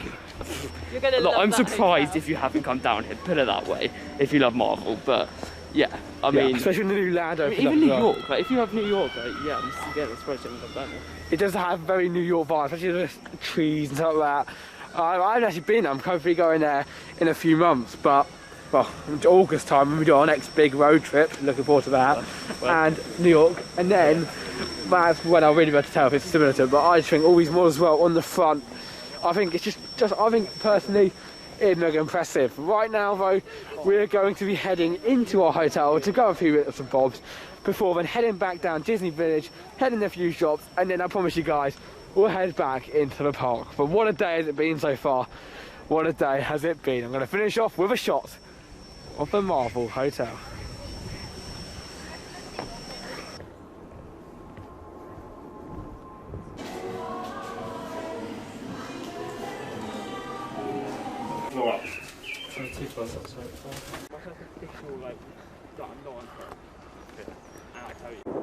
I'm surprised if you haven't come down here, put it that way, if you love Marvel, but yeah, I mean, especially when the new land opens even New York, like, if you have New York, like, yeah, I'm just again surprised you haven't come down here. It does have very New York vibes, especially the trees and stuff like that. I haven't actually been there. I'm hopefully going there in a few months, but well, August time when we do our next big road trip, looking forward to that, and New York, and then that's when I'll really be able to tell if it's similar to it. But I just think all these models as well on the front, I think it's just I think personally it looks impressive. Right now though, we're going to be heading into our hotel to go a few bits and bobs before then heading back down Disney Village, heading a few shops, and then I promise you guys we'll head back into the park. But what a day has it been so far. What a day has it been. I'm going to finish off with a shot of the Marvel Hotel.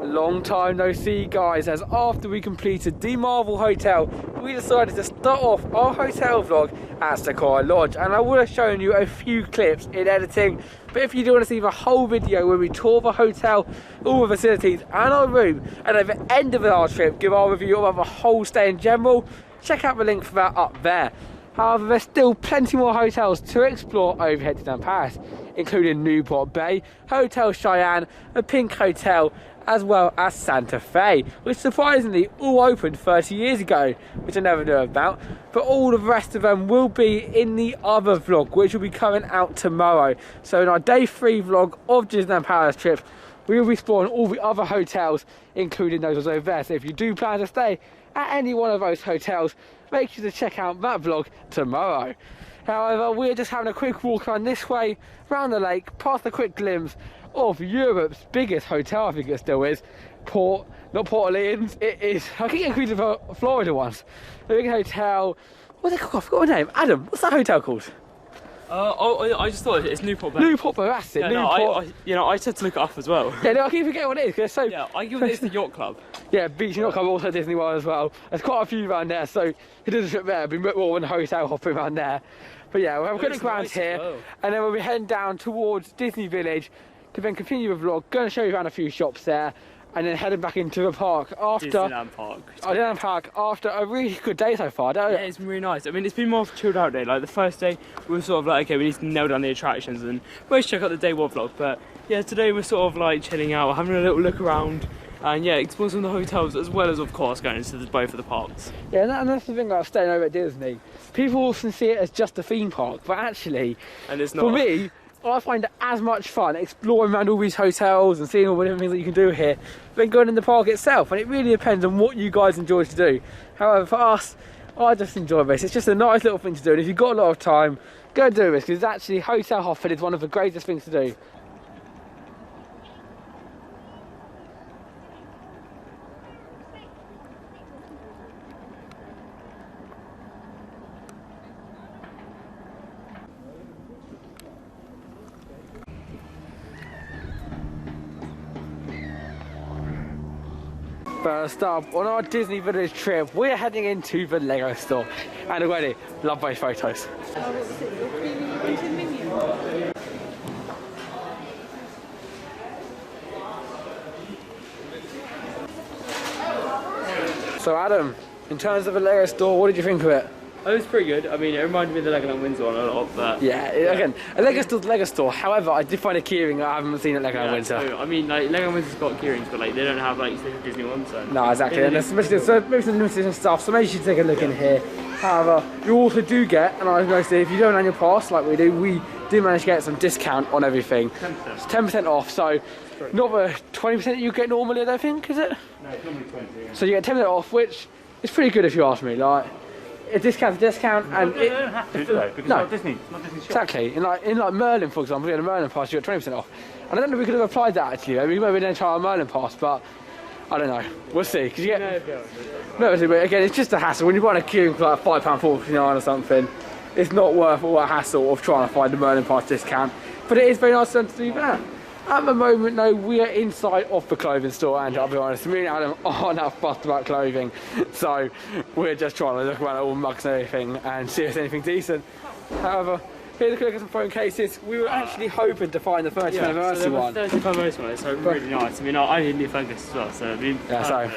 Long time no see, guys, as after we completed the Marvel Hotel, we decided to start off our hotel vlog at Sequoia Lodge, and I would have shown you a few clips in editing, but if you do want to see the whole video where we tour the hotel, all the facilities and our room, and at the end of our trip give our review of the whole stay in general, check out the link for that up there. However, there's still plenty more hotels to explore over here to Disneyland Paris, including Newport Bay, Hotel Cheyenne, a Pink Hotel, as well as Santa Fe, which surprisingly all opened 30 years ago, which I never knew about. But all the rest of them will be in the other vlog, which will be coming out tomorrow. So in our day 3 vlog of Disneyland Paris trip, we will be exploring all the other hotels, including those over there. So if you do plan to stay at any one of those hotels, make sure to check out that vlog tomorrow. However, we're just having a quick walk around this way, around the lake, past a quick glimpse of Europe's biggest hotel, I think it still is. Not Port Orleans, it is, I keep getting confused with Florida ones. The big hotel, what's it called? I forgot the name. Adam, what's that hotel called? I just thought it's Newport Bay. Newport Bay, that's it. Yeah, Newport. No, I had to look it up as well. Yeah, no, I keep forgetting what it is, because so... Yeah, I give it the Yacht Club. Yeah, Beach Yacht Club, also Disney World as well. There's quite a few around there, so it does a trip there, be more than hotel hopping around there. But yeah, we'll have a quick look around here, and then we'll be heading down towards Disney Village to then continue the vlog, going to show you around a few shops there, and then heading back into the park after Disneyland Park. Disneyland Park after a really good day so far. Yeah, it's been really nice. I mean, it's been more of a chilled out day. Like the first day, we were sort of like, okay, we need to nail down the attractions, and we'll check out the day 1 vlog. But yeah, today we're sort of like chilling out, having a little look around, and yeah, exploring some of the hotels as well as, of course, going into both of the parks. Yeah, and that's the thing about staying over at Disney. People often see it as just a theme park, but actually, and it's not. For me, I find it as much fun exploring around all these hotels and seeing all the different things that you can do here than going in the park itself, and it really depends on what you guys enjoy to do. However, for us, I just enjoy this. It's just a nice little thing to do, and if you've got a lot of time, go do this, because actually hotel hopping is one of the greatest things to do. First up, on our Disney Village trip, we're heading into the Lego store. And already, love those photos. So Adam, in terms of the Lego store, what did you think of it? It was pretty good. I mean, it reminded me of the Legoland Windsor one a lot, but... Yeah, again, a Lego store's a Lego store. However, I did find a keyring I haven't seen at Legoland Windsor. So, I mean, like, Legoland Windsor's got keyrings, but like, they don't have like Disney ones. So. No, exactly. And especially, so maybe some limited and stuff, so maybe you should take a look in here. However, you also do get, and I've noticed if you do an annual pass like we do manage to get some discount on everything. 10%. It's 10% off, so not the 20% that you get normally, I don't think, is it? No, it's normally 20, yeah. So you get 10% off, which is pretty good if you ask me. Like, a discount's a discount, and they don't have to, do they? Because it's not Disney. It's not Disney shop. Exactly. In like Merlin, for example, we had a Merlin pass, you got 20% off. And I don't know if we could have applied that actually. I mean, maybe we didn't try our Merlin pass, but I don't know. We'll see. Cause you get no, but again, it's just a hassle. When you're buying a queue for like £5.49 or something, it's not worth all that hassle of trying to find the Merlin pass discount. But it is very nice of them to do that. At the moment, though, we are inside of the clothing store, and I'll be honest, me and Adam aren't that fussed about clothing, so we're just trying to look around at all mugs and everything and see if there's anything decent. However, here's a look at some phone cases. We were actually hoping to find the 30th anniversary one. 30th anniversary one, so really nice. I mean, I need new phone cases as well, so I mean... Yeah,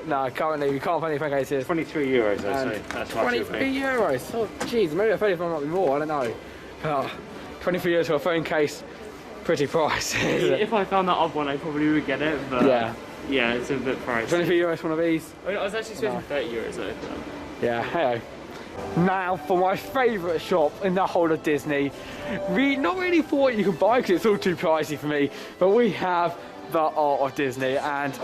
no, currently we can't find any phone cases. €23, I'd say. That's €23. Oh, jeez, maybe the 30th one might be more, I don't know. But €23 for a phone case. Pretty pricey. If I found that other one, I probably would get it, but yeah, it's a bit pricey. €23 for one of these. I was actually spending €30 though. Yeah, hey. Now for my favourite shop in the whole of Disney. Not really for what you can buy because it's all too pricey for me, but we have the Art of Disney, and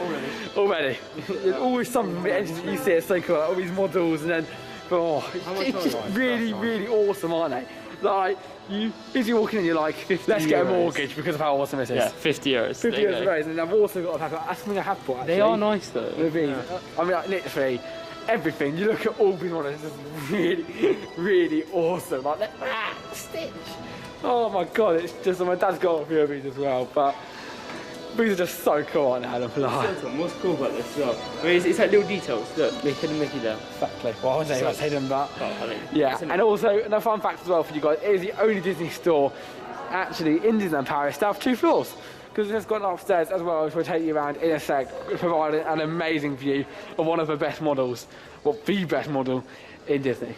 already there's always something from the engines that you see. It's so cool, all these models, and then it's just really awesome, aren't they? Like, if you're walking in, you're like, let's get a mortgage because of how awesome this is. Yeah, €50. €50 a raise, and I've also got a pack of, that's something I have bought actually. They are nice though. I mean, like, literally, everything. You look at all these models, it's really awesome. Like, Stitch. Oh my god, it's just, my dad's got a few of these as well, but these are just so cool, aren't they, Adam? What's cool about this as well? I mean, it's like little details. Look, they hidden Mickey there. Exactly. Well, I wouldn't say it's hidden, but yeah. And also, another fun fact as well for you guys, it is the only Disney store actually in Disneyland Paris to have 2 floors. Because it's got upstairs as well, which will take you around in a sec, providing an amazing view of one of the best models, well, the best model in Disney.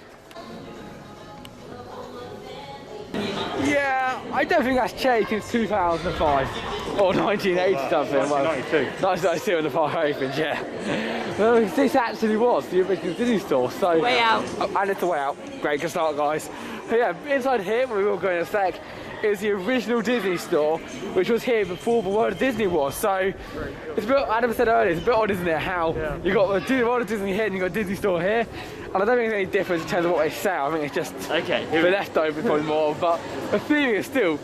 Yeah, I don't think that's changed since 2005 or 1980 something. 1992. 1992 when the park opened, yeah. Well, this actually was the original Disney store, so... Way out. And it's a way out. Great, good start, guys. But yeah, inside here, we will go in a sec, is the original Disney store, which was here before the World of Disney was. So, it's a bit, Adam said earlier, it's a bit odd, isn't it, how you got the World of Disney here and you got Disney store here. And I don't think there's any difference in terms of what they sell. I think it's just the leftovers probably more, but the theme is still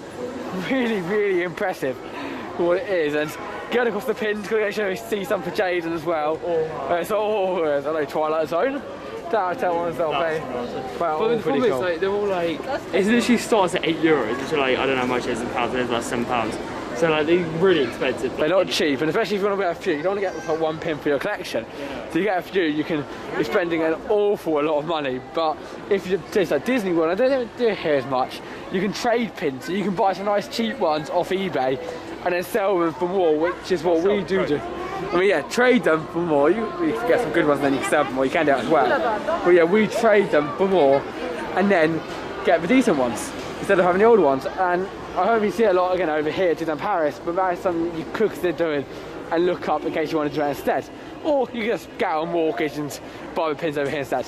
really impressive for what it is. And going across the pins, going to actually see some for JAYDEN as well. So, I know Twilight Zone. Tell one as well, but the problem is, like, they're all like, it literally starts at €8, which are like, I don't know how much it is in pounds, it's like £7. So like, they're really expensive. They're not cheap, and especially if you want to get a few, you don't want to get one pin for your collection. So you get a few, you can be spending an awful lot of money. But if you taste like Disney World, I don't do it here as much. You can trade pins, so you can buy some nice cheap ones off eBay and then sell them for more, which is what we do. I mean, yeah, trade them for more. You can get some good ones and then you can sell them more. You can do that as well. But yeah, we trade them for more and then get the decent ones instead of having the old ones. And I hope you see it a lot again over here at Disneyland Paris, but that is something you could consider doing and look up in case you want to do it instead. Or you can just go out on mortgage and buy the pins over here instead.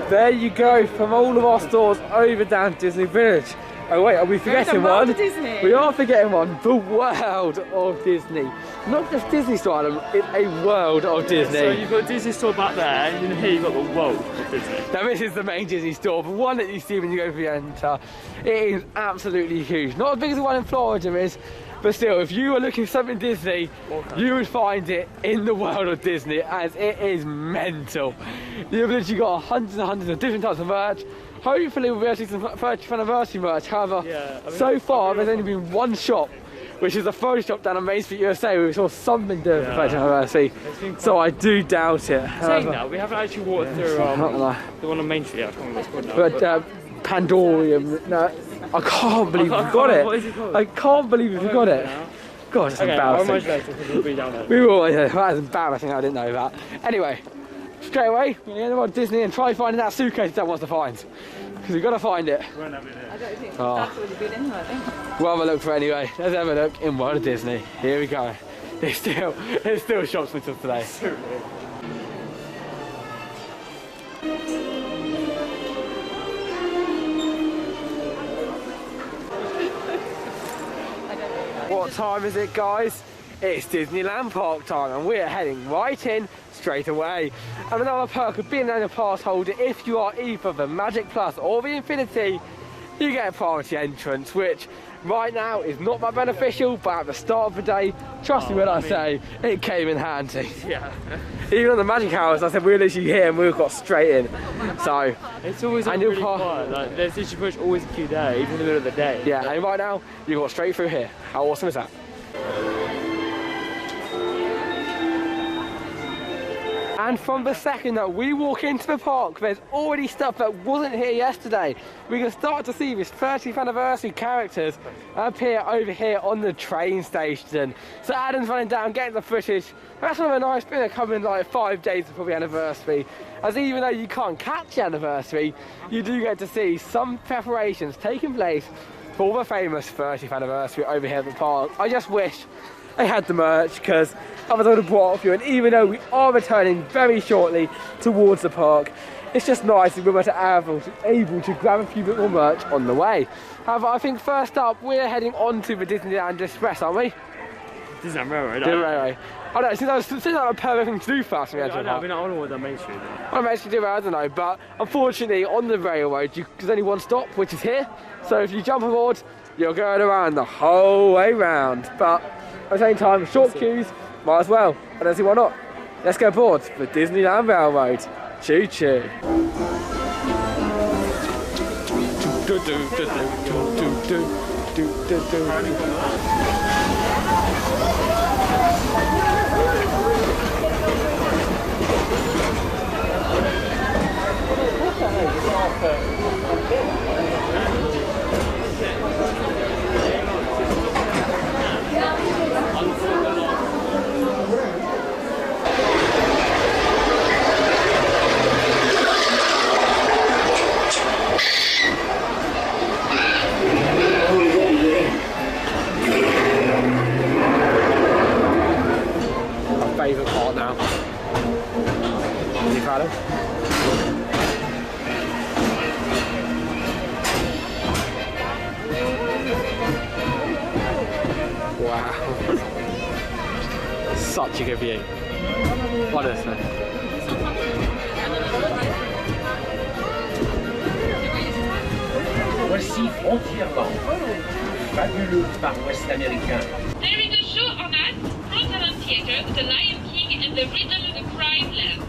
There you go, from all of our stores over down Disney Village. Oh wait, are we forgetting one? Disney. We are forgetting one. The world of Disney. Not just Disney Store, it's a world of Disney. So you've got Disney Store back there, and then here you've got the world of Disney. Now this is the main Disney Store, the one that you see when you go for the enter. It is absolutely huge. Not as big as the one in Florida is, but still, if you were looking for something Disney, you would find it in the world of Disney, as it is mental. You've literally got hundreds and hundreds of different types of merch. Hopefully we'll be able to see some 30th anniversary merch. However, so far there's only been one shop, which is a photo shop down on Main Street USA, where we saw something doing for 30th anniversry. So I do doubt it. Saying that, we haven't actually walked through the one on Main Street. I can't remember what it's called now. But Pandorium, no, I can't believe we got it. What is it called? I can't believe we got it. God, it's embarrassing. We'll be down there. We will, yeah, that is embarrassing, I didn't know that. Anyway, straight away, we're going to go to Disney and try finding that suitcase that wants to find. Because we've got to find it. I don't think that's already been in here, I think. We'll have a look for it anyway. Let's have a look in World of Disney. Here we go. There's still shops with us today. What time is it, guys? It's Disneyland Park time, and we're heading right in straight away. And another perk of being an annual pass holder, if you are either the Magic Plus or the Infinity, you get a priority entrance, which right now is not that beneficial, but at the start of the day, trust me when I say, it came in handy. Yeah. Even on the Magic Hours, I said we were literally here and we got straight in. So it's always really quiet. Like, there's literally pretty much always a queue there, even in the middle of the day. Yeah, and right now you got straight through here. How awesome is that? And from the second that we walk into the park, there's already stuff that wasn't here yesterday. We can start to see this 30th anniversary characters appear over here on the train station. So Adam's running down, getting the footage. That's another nice thing that coming like 5 days before the anniversary. As even though you can't catch the anniversary, you do get to see some preparations taking place for the famous 30th anniversary over here at the park. I just wish I had the merch, because others would have brought it for you, and even though we are returning very shortly towards the park, it's just nice that we were able to grab a few bit more merch on the way. However, I think first up we're heading on to the Disneyland Express, aren't we? Disneyland Railway, Disneyland Railway. I don't know, since that was a perfect thing to do for us. I don't know what that Main Street is. I don't know, but unfortunately on the railroad there's only one stop, which is here. So if you jump aboard, you're going around the whole way round. But at the same time, short queues, might as well. I don't see why not. Let's go aboard the Disneyland Railroad. Choo choo. Favourite part now. You proud of? Wow. Such a good view. Honestly. Voici Frontierland, fabuleux Far West américain. There is a show on at Frontierland Theatre, The Lion King and the Riddle of the Crying Lamb.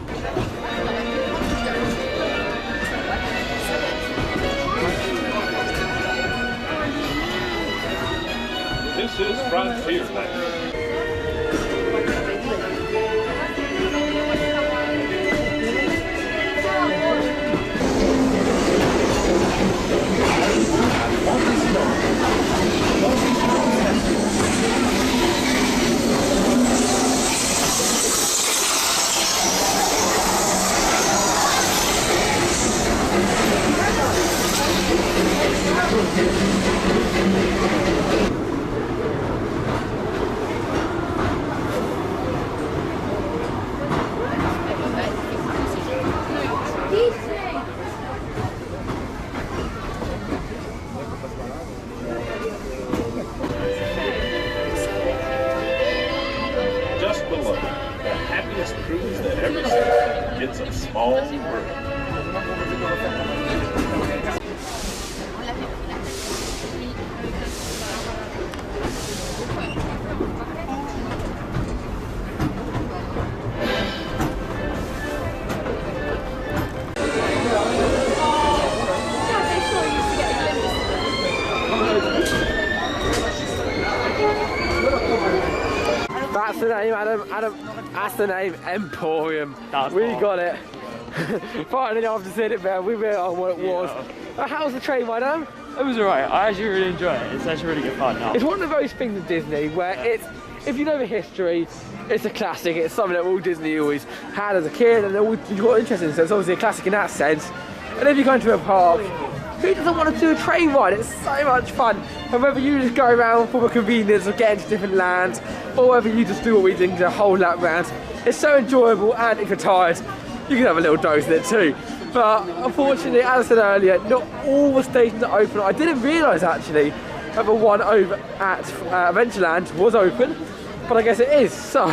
This is Frontierland. CALLUM, the happiest cruise that ever sailed, gets a small room. That's the name, Adam. That's the name, Emporium. We got it. Finally, after seeing it there, we realised what it was. How was the train ride, Adam? It was alright. I actually really enjoyed it. It's actually really good fun now. It's one of those things of Disney where it's, if you know the history, it's a classic. It's something that Walt Disney always had as a kid, and you got interested in. So it's obviously a classic in that sense. And if you go into a park, who doesn't want to do a train ride? It's so much fun. And whether you just go around for the convenience of getting to different lands, or whether you just do what we did and get a whole lap round, it's so enjoyable. And if you're tired, you can have a little dose of it too. But unfortunately, as I said earlier, not all the stations are open. I didn't realise actually that the one over at Adventureland was open, but I guess it is. So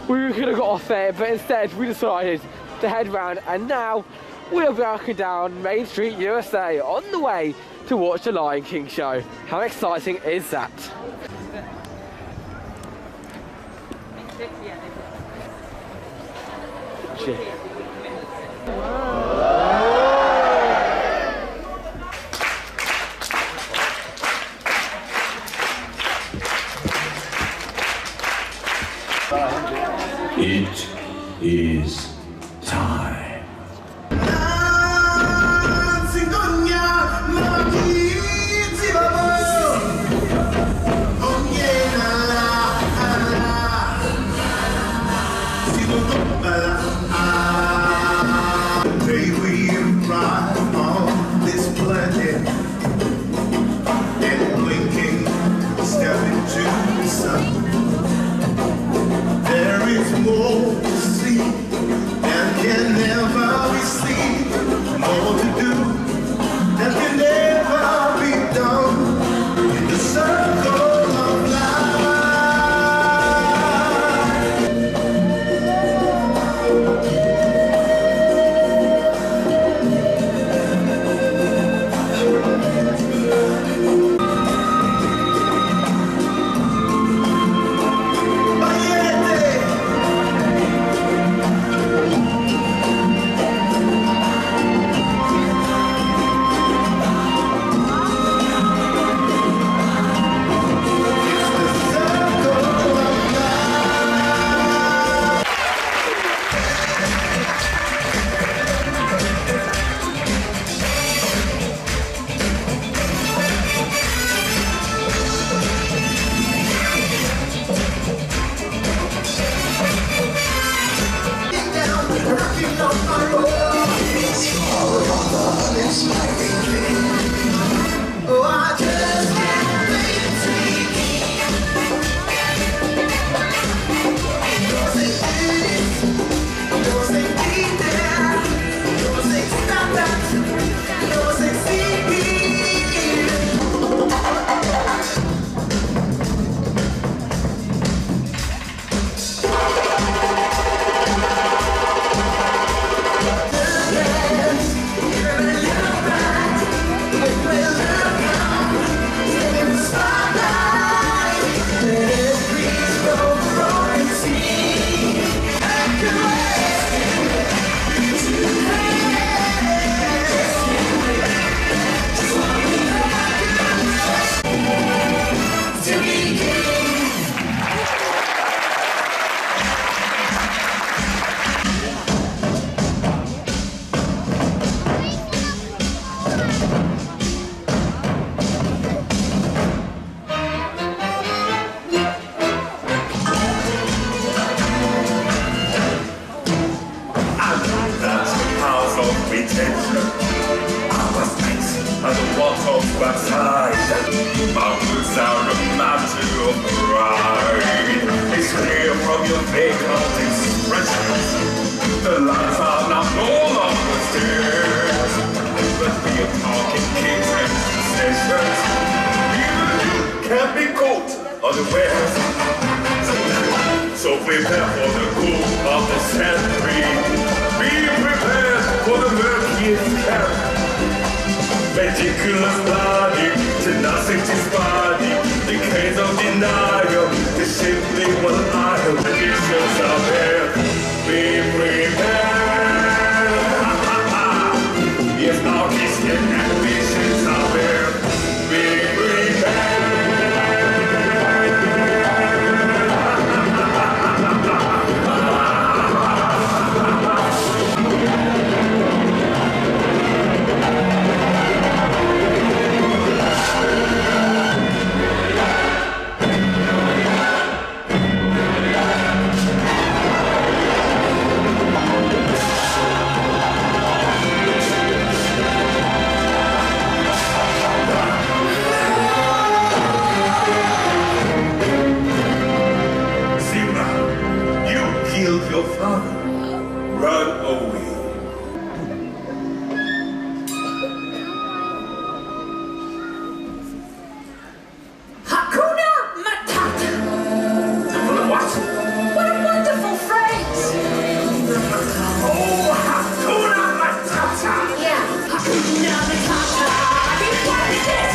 we could have got off there, but instead we decided to head round, and now we are walking down Main Street, USA, on the way to watch the Lion King show. How exciting is that? Shit. It is time. There is more to see and can never be seen, more to do that can never be done in the circle of life. The lights are now no longer stairs, but we are talking kings and stations. Even you can't be caught unawares. So prepare for the cool of the century. Be prepared for the murkiest camp. Meticulous planning, tenacity's body, decades of denial, the simply one eye, traditions are there. Be prepared. Yes, artistic ambitions are there. Be prepared. Your father, run away. Hakuna Matata! What? What a wonderful phrase! Oh, Hakuna Matata! Yeah, Hakuna Matata! What is this?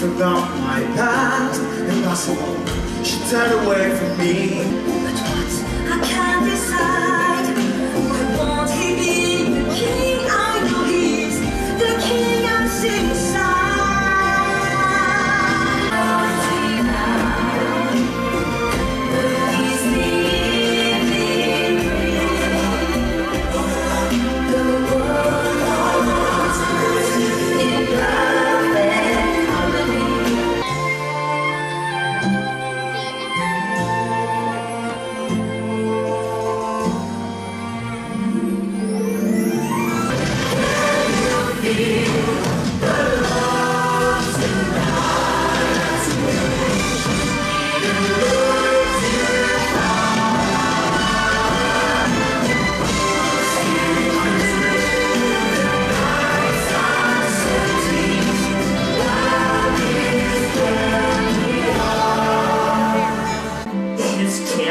About my past, impossible. She turned away from me. But what? I can't decide. Why won't he be the king? I know he's the king unseen inside. He's living the world in love and harmony.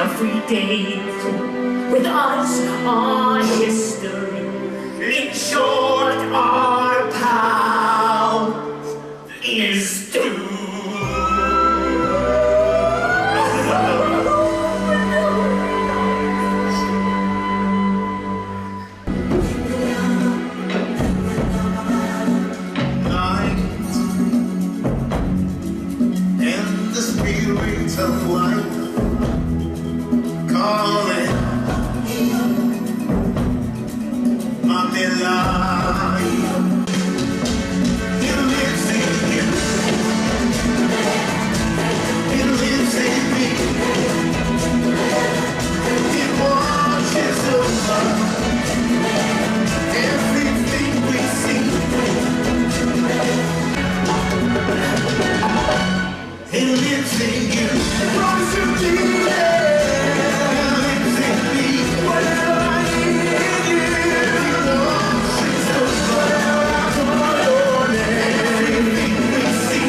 every day. With us, our history. In short, our pal is doomed. Of life calling my life. It lives in you. It lives in me. It watches over everything we see. It lives in you. Promise to be there. It lives in me. Whatever I need, it washes over everything we see.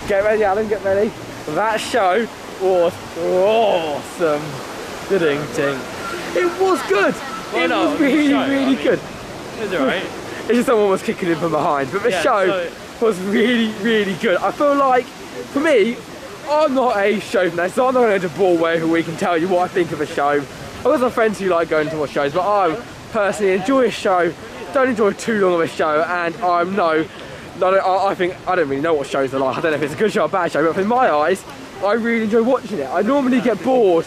Get ready, Alan, get ready. That show was awesome. Good ting. It was good. It was really good. It was alright. It's just someone was kicking in from behind, but the show was really good. I feel like, for me, I'm not a show fan, so I'm not going to Broadway every week and tell you what I think of a show. I've got some friends who like going to watch shows, but I personally enjoy a show, don't enjoy too long of a show, and I don't really know what shows are like. I don't know if it's a good show or a bad show, but in my eyes, I really enjoy watching it. I normally get bored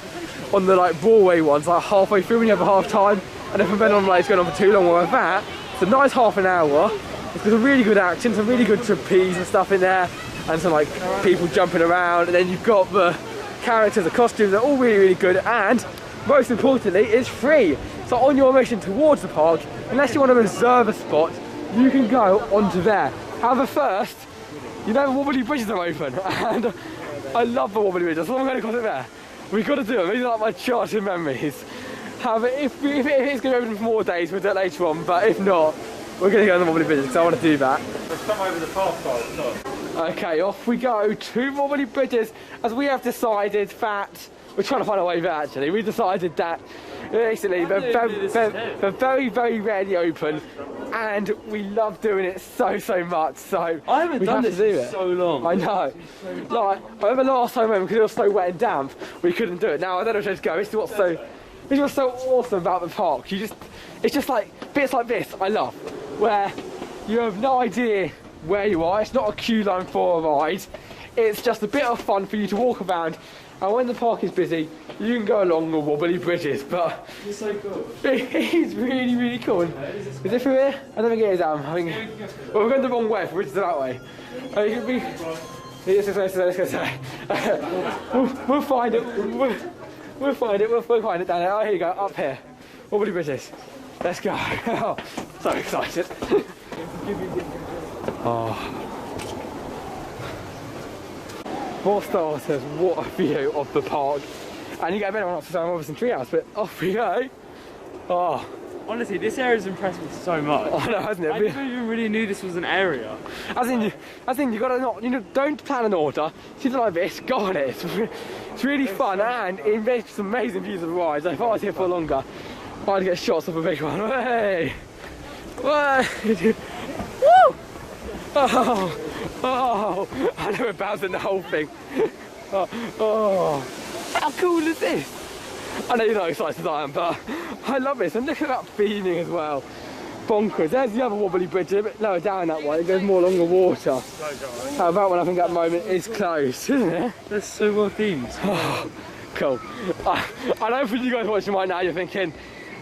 on the Broadway ones, halfway through when you have a half time. and if I've been on like it's going on for too long or like that, it's a nice half an hour. It's got some really good action, some really good trapeze and stuff in there, and some like people jumping around, and then you've got the characters, the costumes, they're all really, really good, and most importantly, it's free. So on your mission towards the park, unless you want to reserve a spot, you can go onto there. However, first, you know the wobbly bridges are open, and I love the wobbly bridges, so I'm going to cross it there. We've got to do them, these are like my childhood memories. However, if it's going to open for more days, we'll do it later on, but if not, we're going to go on the wobbly bridges, because I want to do that. Let's come over the fast side, no? Okay, off we go, 2 wobbly bridges, as we have decided that, we're trying to find a way there actually, we decided that basically they're very, very rarely open, and we love doing it so much, so I haven't done this in so long. I know. Like, I remember last time because it was so wet and damp, we couldn't do it. Now I don't know if let's go. It's what's so awesome about the park. It's just like bits like this I love, where you have no idea where you are. It's not a queue line for a ride. It's just a bit of fun for you to walk around, and when the park is busy, you can go along the wobbly bridges. But it's so cool. It's really, really cool. Is it through here? I don't think it is. I think. Well, we're going the wrong way. If we're just that way. Let's go. We'll find it. We'll find it. We'll find it down there. Oh, here you go. Up here. Wobbly bridges. Let's go. Oh, so excited. Oh. For starters, what a view of the park. And you get a better one off the Robinson Treehouse, but off we go. Oh. Honestly, this area's impressed me so much. I know, hasn't it? I never even really knew this was an area. As in you gotta not, don't plan an order. Something like this, go on it. It's really fun, and it makes some amazing views of the rides. If I was here for longer, I'd get shots of a big one. Hey! Woo! Oh! I know we're bouncing the whole thing. Oh! How cool is this? I know you're not excited as I am, but I love this. And look at that theming as well. Bonkers. There's the other wobbly bridge, a bit lower down that way. It goes more along the water. How about one? I think at the moment is closed, isn't it? There's so well themed. Oh, cool. I know for you guys watching right now, you're thinking,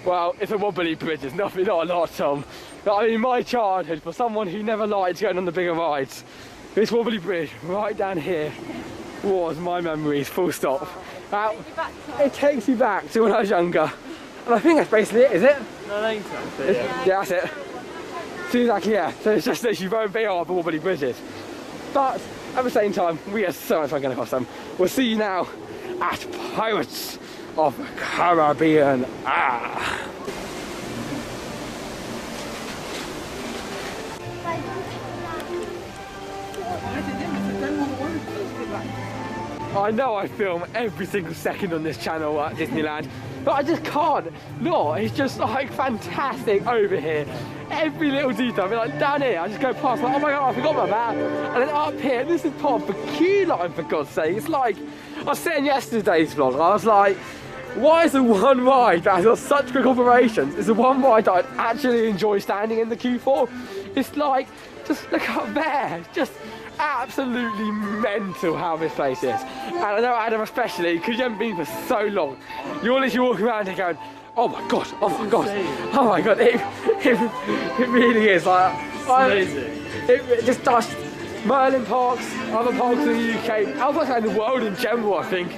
well, it's a wobbly bridge. There's not a lot, Tom. But I mean, my childhood, for someone who never liked going on the bigger rides, this wobbly bridge right down here was my memories, full stop. It takes you back to when I was younger. And I think that's basically it, is it? No, I think so. Yeah, that's it. So exactly, yeah. So it's just that you won't be on the wobbly bridges. But at the same time, we are so much fun going across them. We'll see you now at Pirates of the Caribbean. I know I film every single second on this channel at Disneyland, but I just can't. No, it's just like fantastic over here. Every little detail, I mean, like down here, I just go past, like, oh my god, I forgot about that. And then up here, this is part of the queue line, for God's sake. It's like, I was saying yesterday's vlog, I was like, why is the one ride that has got such quick operations is the one ride that I'd actually enjoy standing in the queue for? It's like, just look up there, just absolutely mental how this place is. And I know Adam especially, because you haven't been for so long, you're literally walking around here going, oh my god, oh my god, oh my god, it really is. Like, amazing. It just does. Merlin parks, other parks in the UK, other parks in the world in general, I think.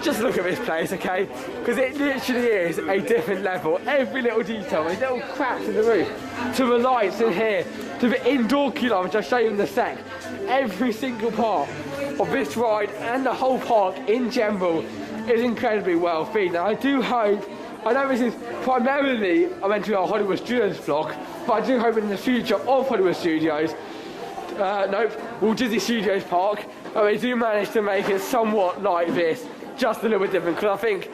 Just look at this place, okay? Because it literally is a different level. Every little detail, these little cracks in the roof, to the lights in here, to the indoor queue line, which I'll show you in a sec. Every single part of this ride and the whole park in general is incredibly well themed. And I do hope, I know this is primarily meant to be our Hollywood Studios vlog, but I do hope in the future of Hollywood Studios, Walt Disney Studios Park, they do manage to make it somewhat like this, just a little bit different, because I think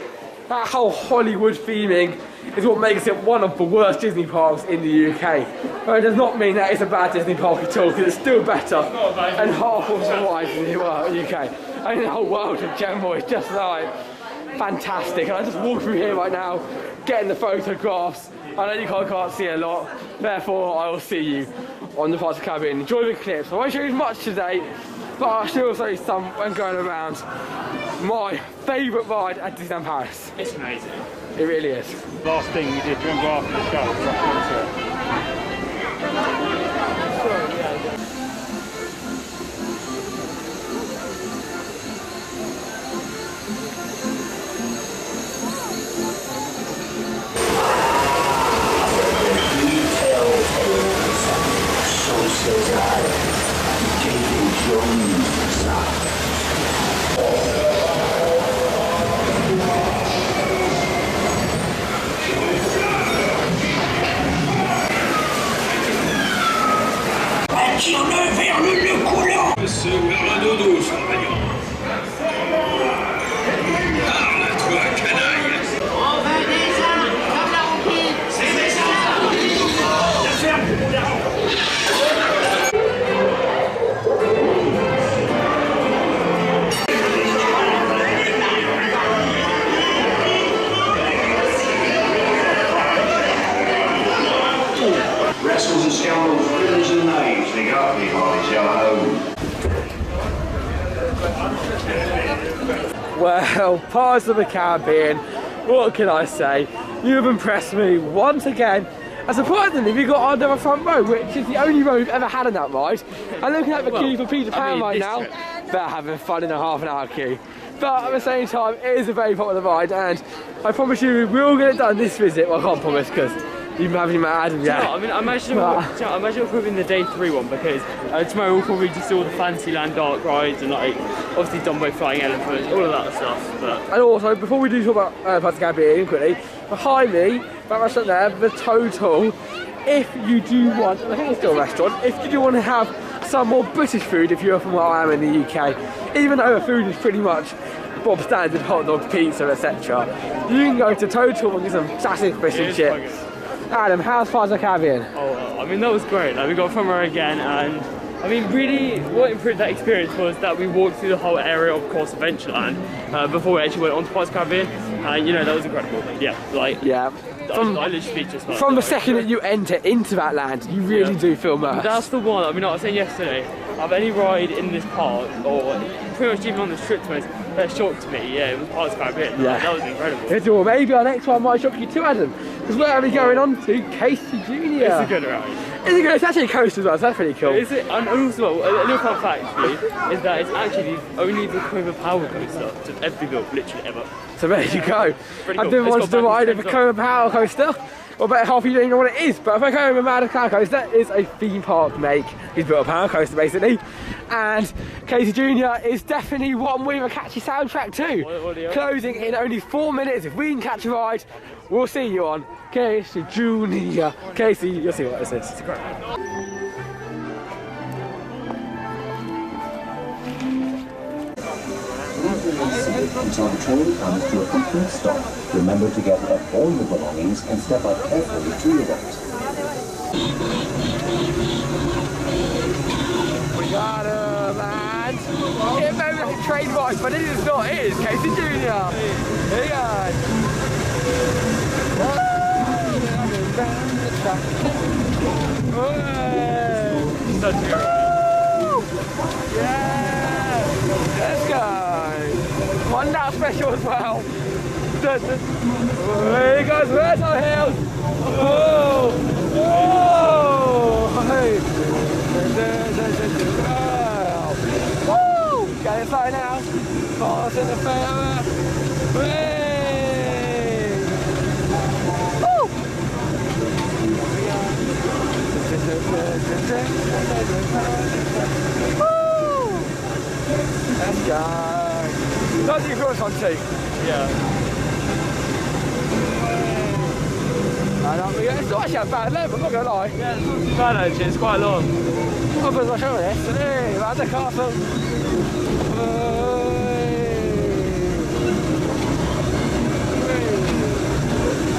that whole Hollywood theming is what makes it one of the worst Disney parks in the UK. But it does not mean that it's a bad Disney park at all, because it's still better and half of the rides in the UK. I mean, the whole world in general is just like fantastic. And I just walk through here right now, getting the photographs. I know you can't see a lot, therefore I will see you on the Pirates of the Caribbean. Enjoy the clips. I won't show you much today, but I'll show you some when going around my favourite ride at Disneyland Paris. It's amazing. It really is. last thing we did, do you remember after the show? Rush onto it. Attire-le vers le nœud coulant. C'est vers la dodo, son compagnon. Parle-toi, canaille. On veut des armes, comme la roupie. C'est des armes. La ferme, mon garant. Rascals and scoundrels, criminals and knaves, they got me, boys, yellow. Well, Pirates of the Caribbean, what can I say? You've impressed me once again. And surprisingly, we got under the front row, which is the only row we've ever had in that ride. And looking at the queue for Peter Pan right now, they're having fun in a half-an-hour queue. But at the same time, it is a very popular ride, and I promise you, we will get it done this visit. Well, I can't promise, because you've been having me mad, yeah. I mean, I imagine we'll put in the day 3 one, because tomorrow we'll probably just do all the Fantasyland dark rides and like obviously Dumbo flying elephants, all of that stuff. But and also, before we do talk about Pirates of the Caribbean quickly, behind me, that restaurant there, the total, if you do want, I think it's still a restaurant, if you do want to have some more British food, if you're from where I am in the UK, even though the food is pretty much Bob standard, hot dog, pizza, etc., you can go to Total and get some classic fish and chips. Adam, how's Pirates of the Caribbean? Oh, I mean, that was great. Like, we got from her again, and I mean, really, what improved that experience was that we walked through the whole area of, course, Adventureland before we actually went on to Pirates of the Caribbean, and you know, that was incredible. Yeah, like, yeah. I literally speechless. From the second that you enter into that land, you really do feel immersed. That's the one. I mean, like I was saying yesterday, of any ride in this park, or pretty much even on this trip to us, that shocked me. Yeah, it was Pirates of the Caribbean. Yeah, that was incredible. Well, maybe our next one might shock you too, Adam. Because where are we going on to? Casey Jr. It's a good ride. It's actually a coaster as well, so that's pretty cool. Is it? And also, a little fun fact is that it's actually only the Cobra Power coaster to ever be built, literally ever. So there you go. Cool. I've been wanting to ride a Cobra Power coaster. Well, about half of you don't even know what it is, but if I go over Mad Power Coaster, is a theme park make. He's built a power coaster basically. And Casey Jr. is definitely one with a catchy soundtrack too. Closing in only 4 minutes. If we can catch a ride, we'll see you on Casey Jr. Casey, you'll see what this is. It's great. Until the train comes to a complete stop. Remember to gather up all your belongings and step up carefully to your right. We got him, man. It may be like a train ride, but it is not. It is Casey Jr. Here he goes. Yeah. Let's go. One now special as well. Here he goes, where's our hills? Oh! Oh! Hey! Woo! Get it flying now. Pass in the fair. Hey! Woo! Woo! Let's go. Don't you feel on tape? Yeah. It's not actually a bad length, I'm not going to lie. Yeah, it's not too bad actually, it's quite long. I'll put my show on this. Hey, around the castle.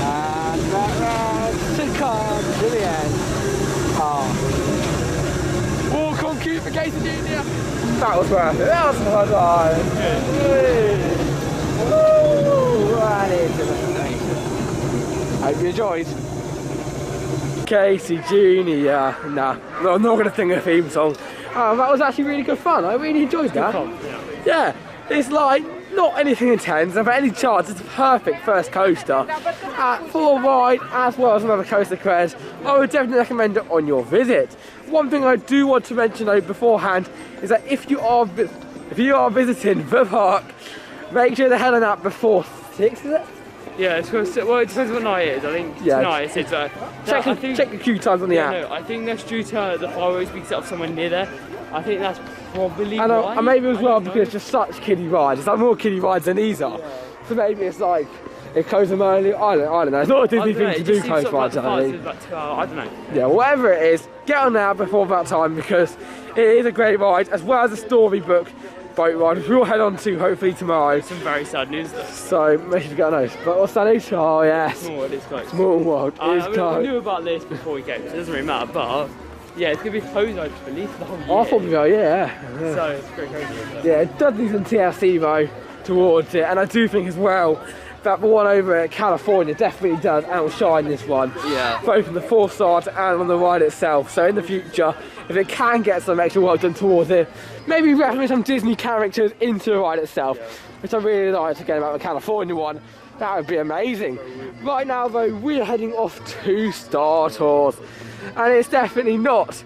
And that round to come to the end. Walk on cue for Casey Jr. That was worth it, that was a fun ride. Woo! Right into the station. Hope you enjoyed. Casey Jr. Nah, I'm not going to sing a theme song. That was actually really good fun. I really enjoyed that. Yeah, it's like not anything intense, and for any chance it's a perfect first coaster for a ride as well as another coaster cred. I would definitely recommend it on your visit. One thing I do want to mention though beforehand is that if you are visiting the park, make sure to head on out before 6, is it? Yeah, it's well, it depends what night it is. I think tonight it's check the queue times on the app. No, I think that's due to the fireworks being set up somewhere near there. I think that's probably why. And maybe as well because it's just such kiddie rides. It's like more kiddie rides than these are. So maybe it's like it closes them early. I don't know. It's not a Disney thing to do close rides. I don't know. Yeah, whatever it is, get on now before that time because it is a great ride as well as a storybook boat ride, which we'll head on to hopefully tomorrow. Some very sad news though. So make sure to get on those. But what's that news? Oh yes. Small World is close. Small World is close. We knew about this before we came, so it doesn't really matter, but yeah, it's going to be closed, I believe, for the whole year. I thought we go, yeah. So it's pretty crazy. Yeah, it does need some TLC though towards it, and I do think as well that the one over at California definitely does outshine this one. Yeah. Both in the 4-star and on the ride itself. So in the future, if it can get some extra work done towards it, maybe reference some Disney characters into the ride itself, which I really like again about the California one. That would be amazing. Right now though, we're heading off to Star Tours. And it's definitely not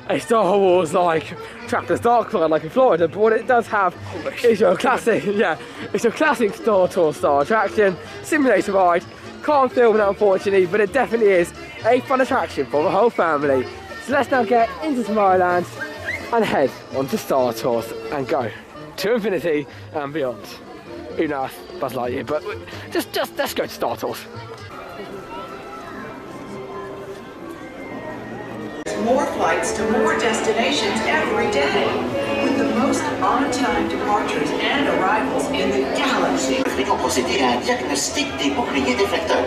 a Star Wars like Tractor's Dark Ride like in Florida, but what it does have is your classic, it's your classic Star Tours style attraction, simulator ride. Can't film it unfortunately, but it definitely is a fun attraction for the whole family. So let's now get into Tomorrowland and head on to Star Tours and go to infinity and beyond. Who knows, Buzz Lightyear, but just let's go to Star Tours. More flights to more destinations every day, with the most on-time departures and arrivals in the galaxy. Nous devons procéder à un diagnostic des boucliers déflecteurs.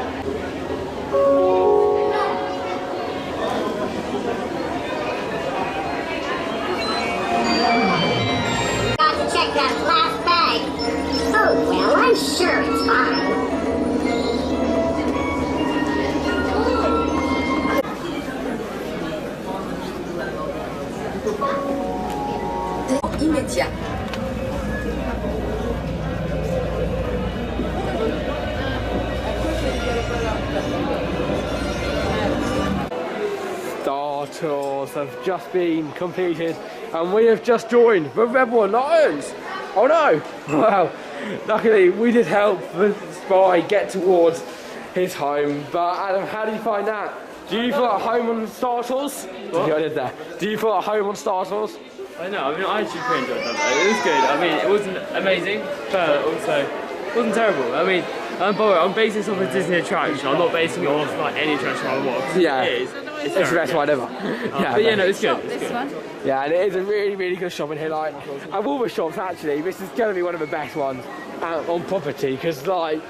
Got to check that last bag. Oh, well, I'm sure it's fine. Immédiat. Star Tours have just been completed and we have just joined the Rebel Alliance. Oh no! Well, luckily we did help the spy get towards his home, but Adam, how do you find that? Do you feel at home on Star Tours? Yeah, I did that. Do you feel at home on Star Tours? I know, I mean, I actually pretty enjoyed that. It was good. I mean, it wasn't amazing, but also it wasn't terrible. I mean, I'm basing this off a Disney attraction. I'm not basing it off like any attraction I watch. Yeah, it's the best one ever. But yeah, no, it's good. It's good. Yeah, and it is a really, really good shop in here. Like, of all the shops, actually, this is going to be one of the best ones on property because, like,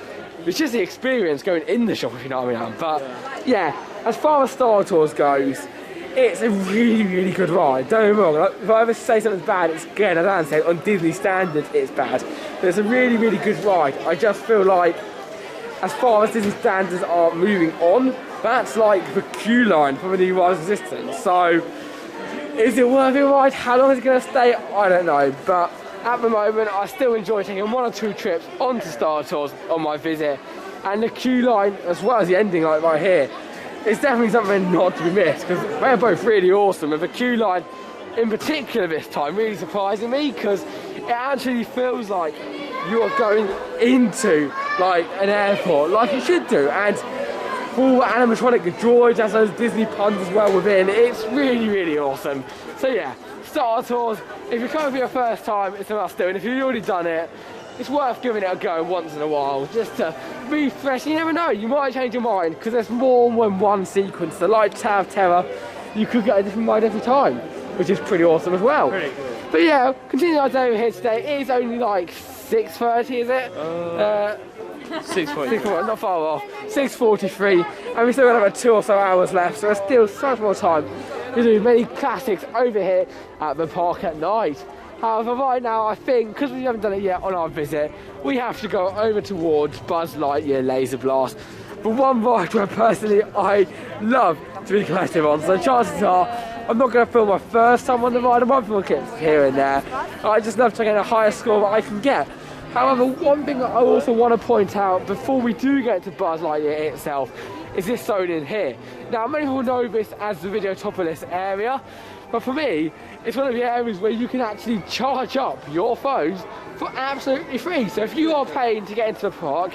it's just the experience going in the shop, if you know what I mean. But yeah, as far as Star Tours goes, it's a really, really good ride. Don't get me wrong. Like, if I ever say something's bad, it's again, I don't say on Disney standards it's bad. But it's a really, really good ride. I just feel like, as far as Disney standards are moving on, that's like the queue line for the new ride's existence. So, is it worth a ride? How long is it going to stay? I don't know. But at the moment, I still enjoy taking 1 or 2 trips onto Star Tours on my visit. And the queue line, as well as the ending like right here, it's definitely something not to be missed because they're both really awesome. And the queue line in particular this time really surprising me because it actually feels like you're going into like an airport like it should do, and full animatronic droids as those Disney puns as well within. It's really, really awesome. So yeah, Star Tours, if you're coming for your first time, it's a must do, and if you've already done it, it's worth giving it a go once in a while, just to refresh. You never know, you might change your mind, because there's more than one sequence. The Light Tower of Terror, you could get a different ride every time, which is pretty awesome as well. Pretty cool. But yeah, continuing our day over here today, it is only like 6:30, is it? 6:40. Not far off. 6:43, and we still got about 2 or so hours left, so there's still so much more time to do many classics over here at the park at night. However, right now, I think, because we haven't done it yet on our visit, we have to go over towards Buzz Lightyear Laser Blast. But one ride where personally I love to be collective on, so chances are I'm not going to film my first time on the ride. I might film clips here and there. I just love to get a higher score that I can get. However, one thing that I also want to point out before we do get to Buzz Lightyear itself is this zone in here. Now, many people know this as the Videotopolis area, but for me, it's one of the areas where you can actually charge up your phones for absolutely free. So if you are paying to get into the park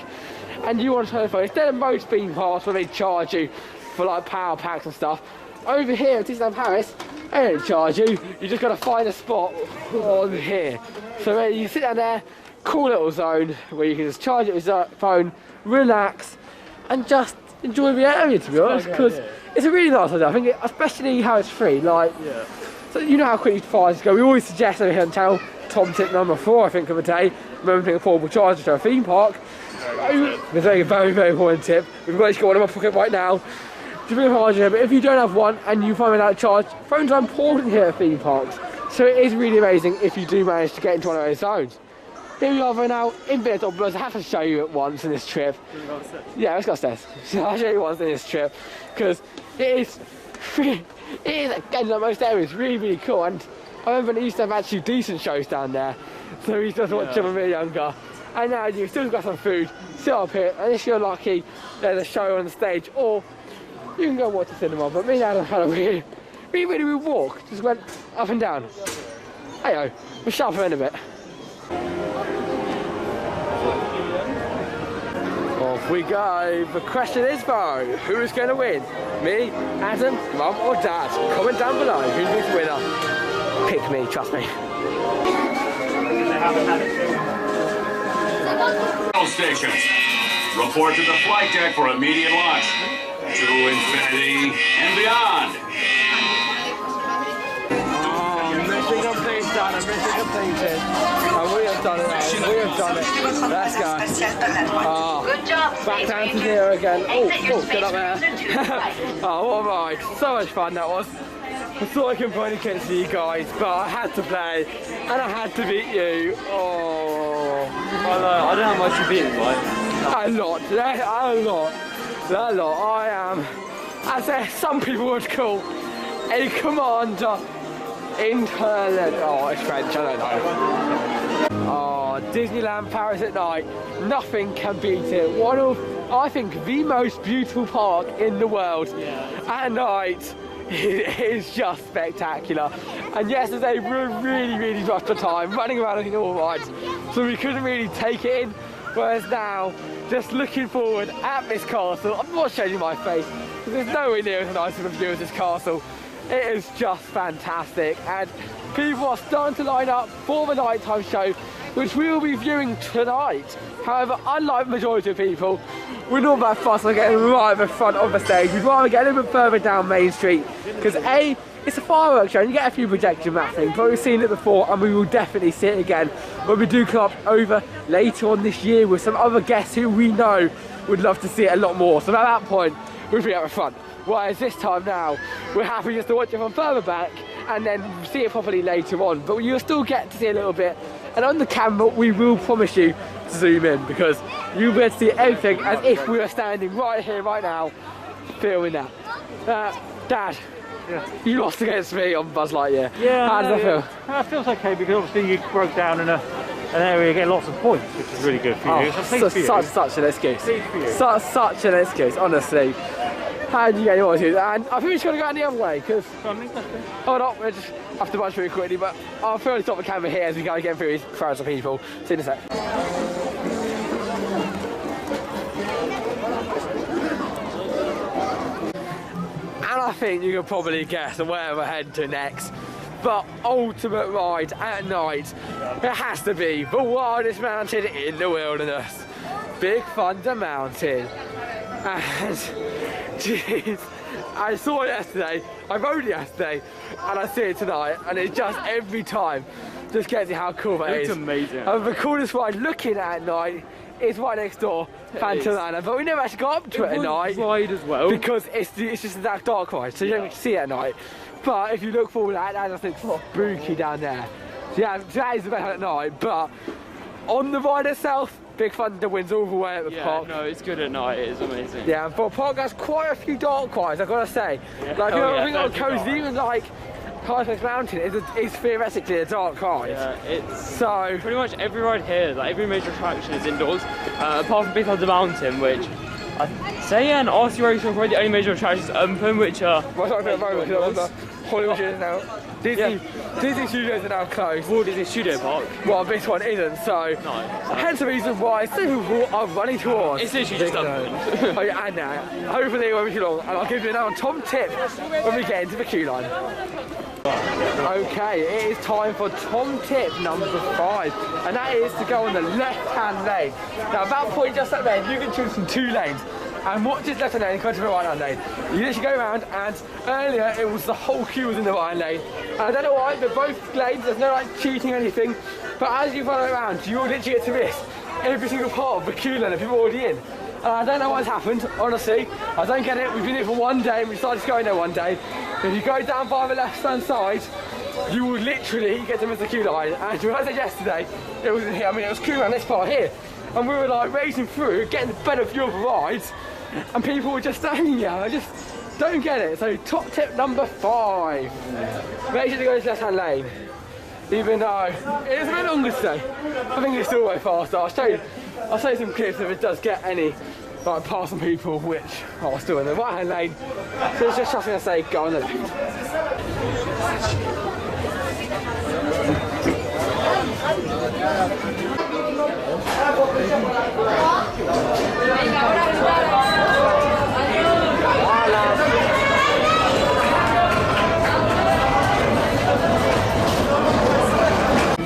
and you want to turn the phone, instead of most theme parks where they charge you for like power packs and stuff, over here at Disneyland Paris, they don't charge you. You just got to find a spot on here. So you sit down there, cool little zone where you can just charge it with your phone, relax, and just enjoy the area, to be honest, because it's a really nice idea. I think, especially how it's free. Like, so you know how quickly fires go. We always suggest over here on channel, Tom tip number 4, I think, of the day, remembering a portable charger to a theme park. It's a very, very important tip. We've got one in my pocket right now. To be harder, but if you don't have one and you find without charge, phones are important here at theme parks. So it is really amazing if you do manage to get into one of those zones. Here we are right now in Videotopolis. I have to show you it once in this trip. Yeah, let's go upstairs. I'll show you once in this trip because it is again, like most areas, really, really cool. And I remember when they used to have actually decent shows down there, so we used to watch them when we were younger. And now you've still got some food, sit up here, and if you're lucky, there's a show on the stage, or you can go watch the cinema. But me and Adam had a really walk, just went up and down. Hey-oh, we'll shut up in a bit. Off we go. The question is though, who is going to win? Me, Adam, Mum or Dad? Comment down below who's the winner. Pick me, trust me. Stations. Report to the flight deck for immediate launch. To infinity and beyond. Mission complete, done. Mission completed. Oh, we have done it now. We have done it. Let's go. Oh, good job. Back down to 0 again. Oh, get up there. Oh, what a ride. So much fun that was. I thought I could play against you guys, but I had to play, and I had to beat you. Oh. I don't know how much you beat, right? A lot. A lot. I am, as some people would call, a commander in Thailand. Oh, it's French, I don't know. Oh, Disneyland Paris at night. Nothing can beat it. One of, I think, the most beautiful park in the world. At night. It is just spectacular. And yesterday we were really rushed for time, running around looking all rides, so we couldn't really take it in. Whereas now, just looking forward at this castle, I'm not showing you my face, because there's nowhere near as nice of a view as this castle. It is just fantastic, and people are starting to line up for the nighttime show, which we will be viewing tonight. However, unlike the majority of people, we're not that fussed on getting right at the front of the stage. We'd rather get a little bit further down Main Street, because A, it's a fireworks show and you get a few projections and that thing, but we've seen it before and we will definitely see it again when we do come up over later on this year with some other guests who we know would love to see it a lot more. So at that point, we'll be at the front. Whereas this time now, we're happy just to watch it from further back and then see it properly later on. But you'll still get to see a little bit. And on the camera, we will promise you to zoom in because you'll be able to see everything as if we were standing right here, right now, filming that. Dad, you lost against me on Buzz Lightyear. Yeah. How does that feel? It feels okay because obviously you broke down in an area you get lots of points, which is really good for you. Such an excuse. Such an excuse, honestly. How did you get yours? And I think we're just going to go the other way because. Hold on, we'll just have to bunch through quickly, but I'll probably stop the camera here as we go get through these crowds of people. See you in a sec. And I think you can probably guess where we're heading to next. But ultimate ride at night, it has to be the wildest mountain in the wilderness. Big Thunder Mountain. And jeez, I saw it yesterday, I rode it yesterday, and I see it tonight, and it's just every time just gets you how cool that is. It's amazing. And the coolest ride looking at night is right next door, Phantom Manor, but we never actually got up to it at night. Ride as well. Because it's just that dark ride, so you don't see it at night. But if you look forward at that, just looks spooky down there. So yeah, that is the best at night, but on the ride itself, Big Thunder wins all the way at the park. No, it's good at night, it is amazing. Yeah, but the park has quite a few dark rides, I've got to say. Yeah. Like, I think on Coastin, even like Hyperspace Mountain is theoretically a dark ride. Yeah, it's so pretty much every ride here, like every major attraction is indoors, apart from Big Thunder Mountain, which I say and RC Racing are probably the only major attractions open, which are. Well, sorry for the moment because the Hollywood is now. Disney Studios are now closed. Walt Disney Studio Park. Well, this one isn't, so hence the reason why some people are running towards. It's literally just open. Oh yeah, and now hopefully it won't be too long, and I'll give you another top tip when we get into the queue line. Okay, it is time for Tom tip number 5, and that is to go on the left-hand lane. Now, at that point just up there, you can choose from 2 lanes. And watch this left-hand lane, go to the right-hand lane. You literally go around, and earlier it was the whole queue was in the right-hand lane. And I don't know why, but both lanes, there's no like cheating or anything. But as you follow around, you will literally get to miss every single part of the queue line if you're already in. And I don't know what's happened, honestly. I don't get it. We've been here for one day, and we started going there one day. If you go down by the left-hand side, you will literally get to miss the queue line. And when I said yesterday, it was here. I mean, it was queuing around this part here. And we were like racing through, getting the better view of the rides. And people were just standing there. I just don't get it. So top tip number 5. Make sure to go to the left-hand lane. Even though it is a bit longer today. I think it's still way faster. I'll show you some clips if it does get any like passing people which are still in the right-hand lane. So it's just something to say, go on the left.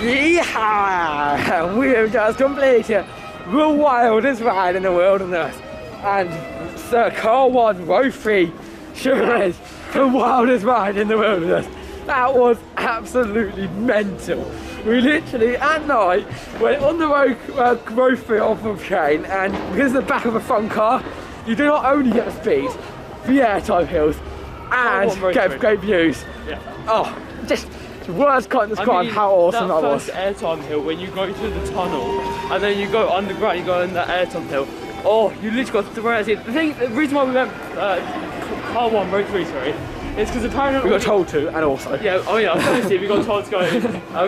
Yeehaw! We have just completed the wildest ride in the wilderness, and Sir Car 1 Row 3 sure is the wildest ride in the wilderness. That was absolutely mental. We literally at night went on the row 3 off of train, and because of the back of the front car, you do not only get the speed, the airtime hills, and get great views. Yeah. Oh, just words can't describe how awesome that was. That first airtime hill, when you go through the tunnel and then you go underground, you go in the airtime hill. Oh, you literally got to throw it. The reason why we went car 1 row 3, sorry, is because apparently we got told to, and also yeah, I was going to say we got told to go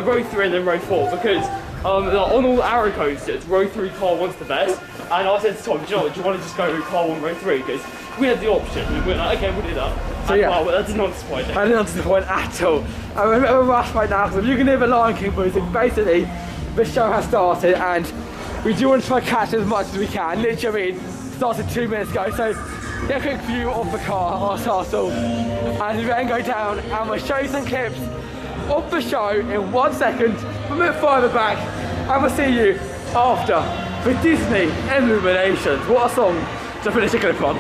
row 3 and then row 4 because on all arrow coasters, row 3 car 1's the best. And I said to Tom, do you know what, do you want to just go car 1 row 3? Because we had the option, and we were like, okay, we'll do that. So and yeah, that did not disappoint me. I did not disappoint at all. I'm a bit of a rush right now, because if you can hear the Lion King music, basically, this show has started, and we do want to try and catch as much as we can. Literally, started 2 minutes ago, so get a quick view of the car, our castle, and we then go down, and we'll show you some clips of the show in 1 second. We'll move further back, and we'll see you after the Disney Illuminations. What a song to finish a clip on.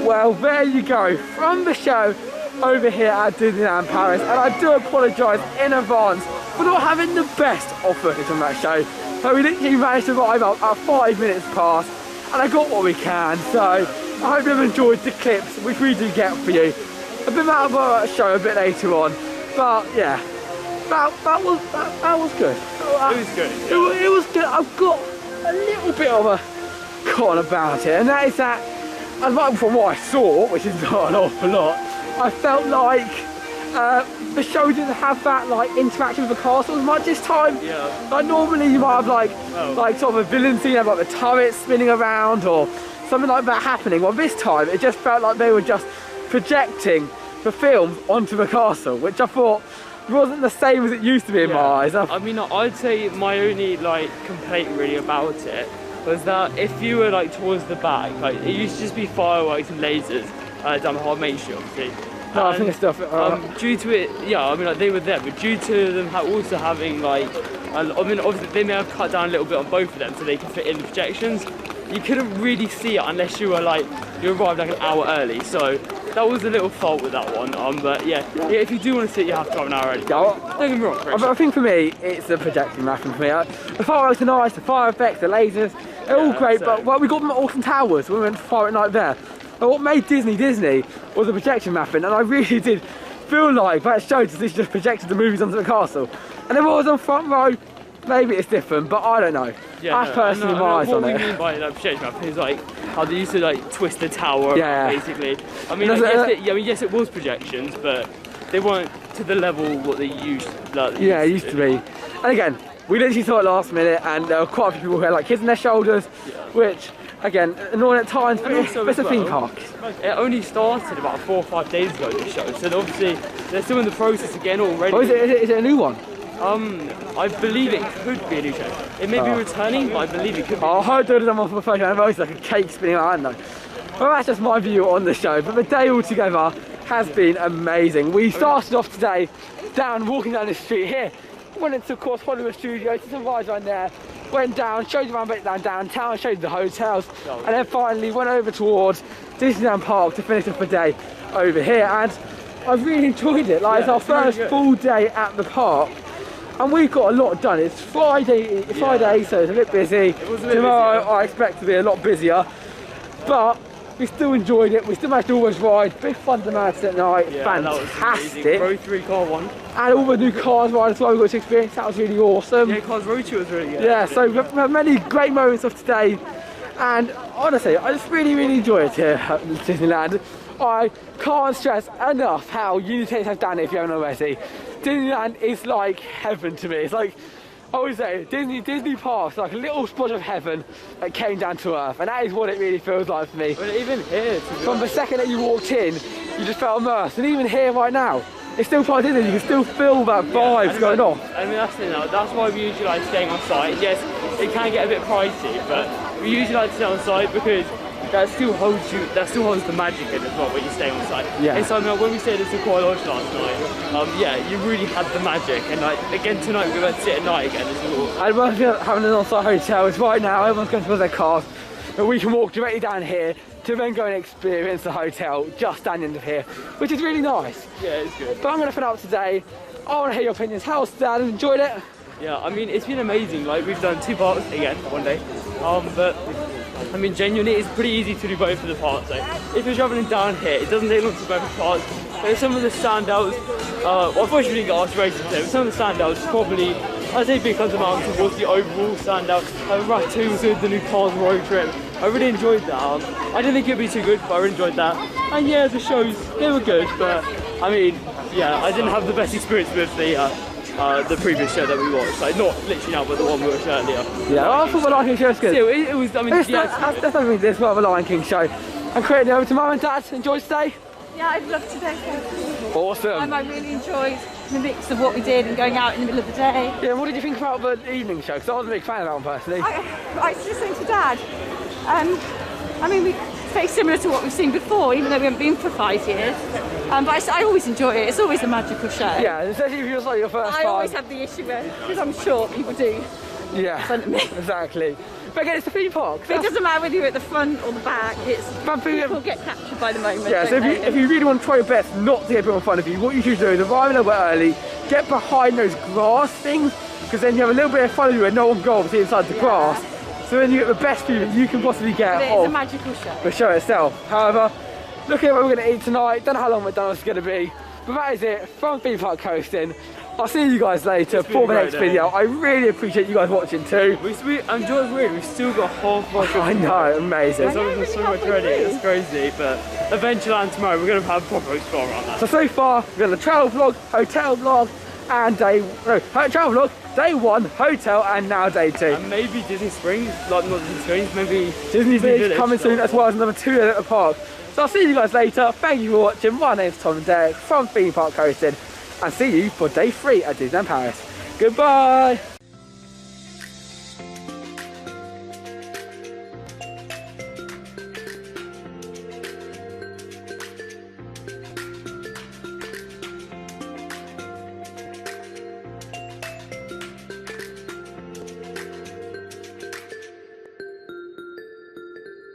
Well, there you go, from the show over here at Disneyland Paris, and I do apologise in advance for not having the best of footage on that show. So we literally managed to arrive up at 5 minutes past, and I got what we can, so I hope you've enjoyed the clips, which we do get for you. A bit out of a show a bit later on, but yeah, that was good. It was good. Yeah. It was good. I've got a little bit of a con about it, and that is that, apart from what I saw, which is not an awful lot, I felt like the show didn't have that like interaction with the castle as much this time. Yeah. Like normally you might have like sort of a villain scene, have like the turret spinning around or something like that happening. Well, this time it just felt like they were just projecting the film onto the castle, which I thought wasn't the same as it used to be in my eyes. I mean, I'd say my only like complaint really about it was that if you were like towards the back, like it used to just be fireworks and lasers down the whole Main Street, obviously. No, I think it's stuff. Due to it, yeah, I mean, like they were there, but due to them also having like, I mean, obviously they may have cut down a little bit on both of them so they can fit in the projections. You couldn't really see it unless you were like, you arrived like an hour early, so that was a little fault with that one. But yeah, if you do want to see it, you have to come an hour early. Don't get me wrong. I think for me, it's the projecting mapping for me. The fireworks are nice, the fire effects, the lasers, they're all great, but well, we got them at Awesome Towers. We went to Fire at Night there. But what made Disney was the projection mapping, and I really did feel like that show just projected the movies onto the castle. And if I was on front row, maybe it's different, but I don't know. Yeah, that's personally my eyes on it. What we mean by that projection mapping is like how they used to like twist the tower basically. I mean, yes, it was projections, but they weren't to the level what they used. It used to be. And again, we literally saw it last minute, and there were quite a few people who had like kids on their shoulders, which again, annoying at times, but it's a theme park. It only started about 4 or 5 days ago, this show, so obviously they're still in the process again already. Oh, is it a new one? I believe it could be a new show. It may be returning, but I believe it could be. I heard there was off the phone, it's like a cake spinning out, I don't know. Well, that's just my view on the show, but the day altogether has been amazing. We started off today walking down the street here. Went into, of course, Hollywood Studios, did some rides around there, went down, showed you around a bit downtown, showed you the hotels, and then finally went over towards Disneyland Park to finish off the day over here. And I've really enjoyed it. Like, it's our first full day at the park, and we've got a lot done. It's Friday, so it's a bit busy. Tomorrow I expect to be a lot busier, but we still enjoyed it. We still managed to always ride. Big fun to manage at night. Fantastic. Row 3, Car 1. And all the new cars ride as well we got to experience. That was really awesome. Yeah, Cars Row 2 was really good. Yeah, so we've had many great moments of today. And honestly, I just really enjoy it here at Disneyland. I can't stress enough how you take yourself down here if you haven't already. Disneyland is like heaven to me. It's like, I always say, Disney Park's like a little spot of heaven that came down to earth, and that is what it really feels like for me. But even here, from the second that you walked in, you just felt immersed, and even here right now, it's still quite Disney. You can still feel that vibes going off. I mean, that's why we usually like staying on site. Yes, it can get a bit pricey, but we usually like to stay on site because that still holds the magic in as well when you stay on site. Yeah. And so I mean, when we stayed at Sequoia Lodge last night, yeah, you really had the magic. And like again tonight, we went to sit at night again as well. And we're having an on-site hotel. It's right now, everyone's going to their cars, but we can walk directly down here to then go and experience the hotel just down the end of here, which is really nice. Yeah, it's good. But I'm going to finish up today. I want to hear your opinions. How's that? Enjoyed it? Yeah, I mean, it's been amazing. Like, we've done 2 parts again one day, but I mean, genuinely, it's pretty easy to do both of the parts. Like, if you're traveling down here, it doesn't take long to do both parts. But some of the standouts, well, unfortunately, got asked races today, but some of the standouts probably, I'd say, big comes amount towards the overall standout. Route 2 was good, the new Cars road trip. I really enjoyed that. I didn't think it'd be too good, but I really enjoyed that. And yeah, the shows, they were good, but I mean, yeah, I didn't have the best experience with the previous show that we watched. Like, not literally now, but the one we watched earlier. Yeah, well, I thought the Lion King show was good. Still, it was, I mean, that's nothing this well, the Lion King show. And creating over to Mum and Dad. Enjoy today? Yeah, I'd love to. Awesome. I really enjoyed the mix of what we did and going out in the middle of the day. Yeah, what did you think about the evening show? Because I was a big fan of that one personally. I was just saying to Dad, I mean, it's very similar to what we've seen before, even though we haven't been for 5 years. But I always enjoy it. It's always a magical show. Yeah, especially if you're like your first time. I always have the issue where, because I'm short, people do in front of me. Exactly. But again, it's a theme park. But it doesn't matter whether you're at the front or the back. People get captured by the moment. Yeah, so if you really want to try your best not to get people in front of you, what you should do is arrive a little bit early, get behind those grass things, because then you have a little bit of fun of you and no one goes inside the grass. So then you get the best view that you can possibly get of a magical show. The show itself. However, looking at what we're going to eat tonight, don't know how long McDonald's is going to be, but that is it from Theme Park Coastin. I'll see you guys later for the next video. I really appreciate you guys watching too. I'm enjoying it. We've still got half of I know, amazing. There's so much ready, it's crazy, but Adventureland tomorrow we're going to have a proper explore on that. So far, we've got the travel vlog, hotel vlog, and travel vlog, day 1, hotel, and now day 2. And maybe Disney Springs, like not Disney Springs, maybe Disney Village coming soon, as well as another 2 at the park. So I'll see you guys later. Thank you for watching. My name's Tom and Derek from Theme Park Coastin, and see you for day 3 at Disneyland Paris. Goodbye.